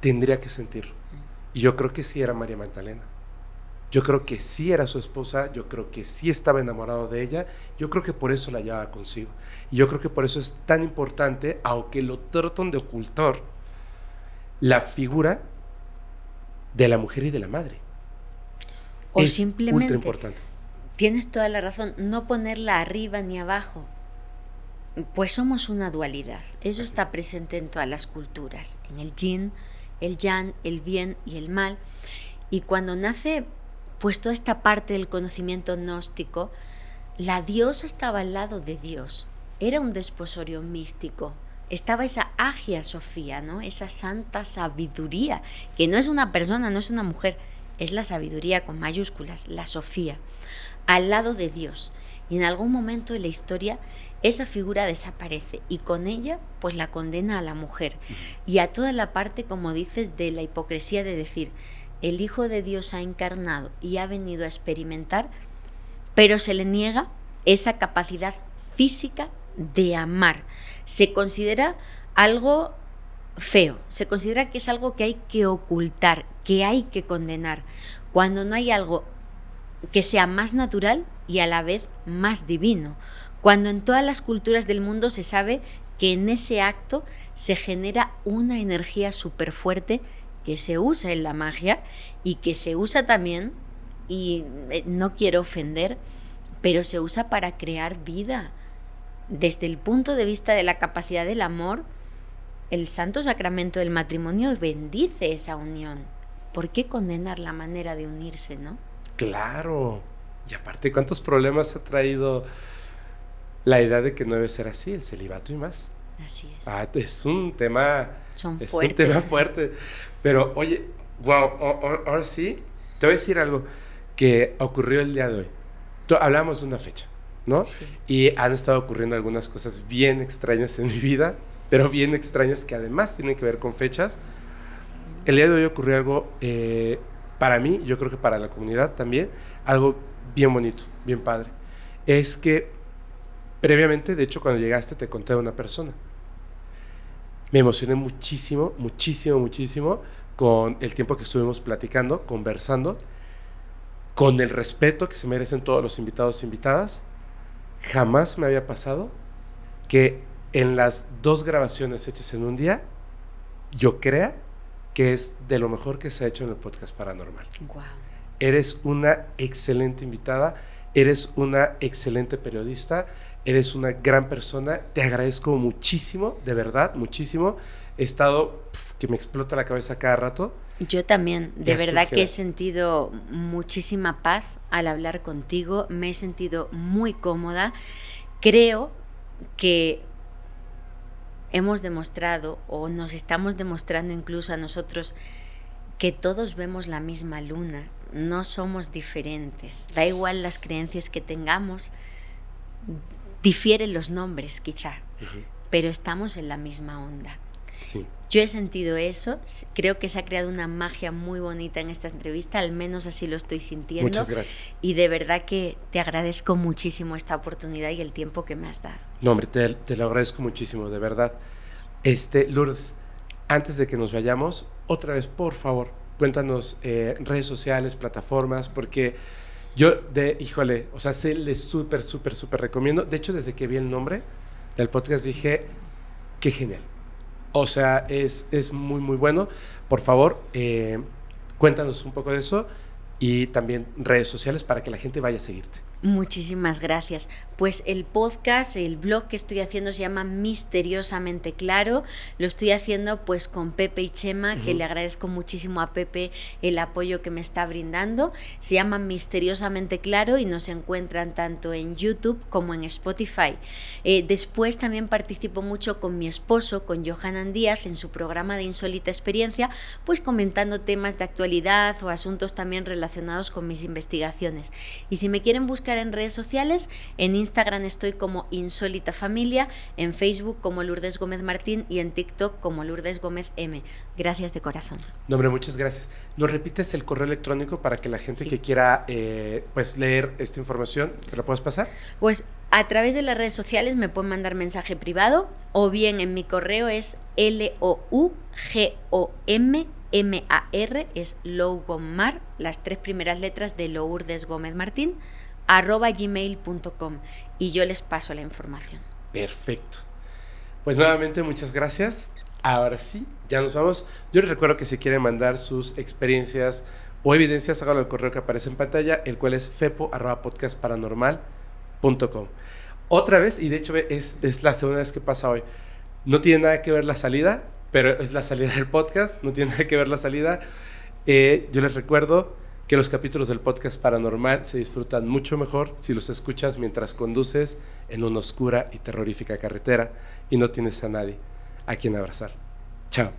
Tendría que sentirlo. Y yo creo que sí era María Magdalena. Yo creo que sí era su esposa, yo creo que sí estaba enamorado de ella, yo creo que por eso la llevaba consigo. Y yo creo que por eso es tan importante, aunque lo tratan de ocultar, la figura de la mujer y de la madre. O es simplemente, ultra importante. Tienes toda la razón, no ponerla arriba ni abajo. Pues somos una dualidad. Eso está presente en todas las culturas, en el yin, el yang, el bien y el mal. Y cuando nace pues toda esta parte del conocimiento gnóstico, la diosa estaba al lado de Dios. Era un desposorio místico. Estaba esa Agia Sofía, ¿no? Esa santa sabiduría, que no es una persona, no es una mujer, es la sabiduría con mayúsculas, la Sofía, al lado de Dios. Y en algún momento de la historia esa figura desaparece y con ella pues la condena a la mujer y a toda la parte, como dices, de la hipocresía de decir el Hijo de Dios ha encarnado y ha venido a experimentar, pero se le niega esa capacidad física de amar. Se considera algo feo, se considera que es algo que hay que ocultar, que hay que condenar, cuando no hay algo que sea más natural y a la vez más divino, Cuando en todas las culturas del mundo se sabe que en ese acto se genera una energía súper fuerte que se usa en la magia y que se usa también, y no quiero ofender, pero se usa para crear vida. Desde el punto de vista de la capacidad del amor, el santo sacramento del matrimonio bendice esa unión. ¿Por qué condenar la manera de unirse, no? Claro. Y aparte, ¿cuántos problemas ha traído la idea de que no debe ser así, el celibato y más? Así es. Es un tema... Un tema fuerte. Pero, oye, wow, ahora sí, te voy a decir algo que ocurrió el día de hoy. Hablamos de una fecha, ¿no? Sí. Y han estado ocurriendo algunas cosas bien extrañas en mi vida, pero bien extrañas que además tienen que ver con fechas. El día de hoy ocurrió algo, para mí, yo creo que para la comunidad también, algo bien bonito, bien padre. Es que previamente, de hecho, cuando llegaste te conté a una persona. Me emocioné muchísimo, muchísimo, muchísimo con el tiempo que estuvimos platicando, conversando, con el respeto que se merecen todos los invitados e invitadas. Jamás me había pasado que en las 2 grabaciones hechas en un día, yo crea que es de lo mejor que se ha hecho en el podcast paranormal. Wow. Eres una excelente invitada, eres una excelente periodista, eres una gran persona, te agradezco muchísimo, de verdad, muchísimo. He estado, que me explota la cabeza cada rato. Yo también, de verdad que he sentido muchísima paz al hablar contigo, me he sentido muy cómoda. Creo que hemos demostrado, o nos estamos demostrando incluso a nosotros, que todos vemos la misma luna, no somos diferentes. Da igual las creencias que tengamos, difieren los nombres quizá, pero estamos en la misma onda. Sí. Yo he sentido eso, creo que se ha creado una magia muy bonita en esta entrevista, al menos así lo estoy sintiendo. Muchas gracias. Y de verdad que te agradezco muchísimo esta oportunidad y el tiempo que me has dado. No, hombre, te lo agradezco muchísimo, de verdad. Lourdes, antes de que nos vayamos, otra vez, por favor, cuéntanos redes sociales, plataformas, porque yo, híjole, o sea, les súper recomiendo. De hecho, desde que vi el nombre del podcast dije, qué genial. O sea, es muy, muy bueno. Por favor, cuéntanos un poco de eso y también redes sociales para que la gente vaya a seguirte. Muchísimas gracias. Pues el podcast, el blog que estoy haciendo se llama Misteriosamente Claro. Lo estoy haciendo pues con Pepe y Chema, que le agradezco muchísimo a Pepe el apoyo que me está brindando. Se llama Misteriosamente Claro y nos encuentran tanto en YouTube como en Spotify. Después también participo mucho con mi esposo, con Johanan Díaz, en su programa de Insólita Experiencia, pues comentando temas de actualidad o asuntos también relacionados con mis investigaciones. Y si me quieren buscar en redes sociales, en Instagram estoy como Insólita Familia, en Facebook como Lourdes Gómez Martín y en TikTok como Lourdes Gómez M. Gracias de corazón. No, hombre, muchas gracias. ¿Nos repites el correo electrónico para que la gente que quiera pues leer esta información, te la puedas pasar? Pues a través de las redes sociales me pueden mandar mensaje privado o bien en mi correo es LOUGOMMAR, es Lougomar, las 3 primeras letras de Lourdes Gómez Martín, @gmail.com y yo les paso la información. Perfecto. Pues nuevamente muchas gracias. Ahora sí, ya nos vamos. Yo les recuerdo que si quieren mandar sus experiencias o evidencias, háganlo al correo que aparece en pantalla, el cual es fepo@podcastparanormal.com. Otra vez, y de hecho es la segunda vez que pasa hoy, no tiene nada que ver la salida, pero es la salida del podcast, no tiene nada que ver la salida. Yo les recuerdo que los capítulos del podcast paranormal se disfrutan mucho mejor si los escuchas mientras conduces en una oscura y terrorífica carretera y no tienes a nadie a quien abrazar. Chao.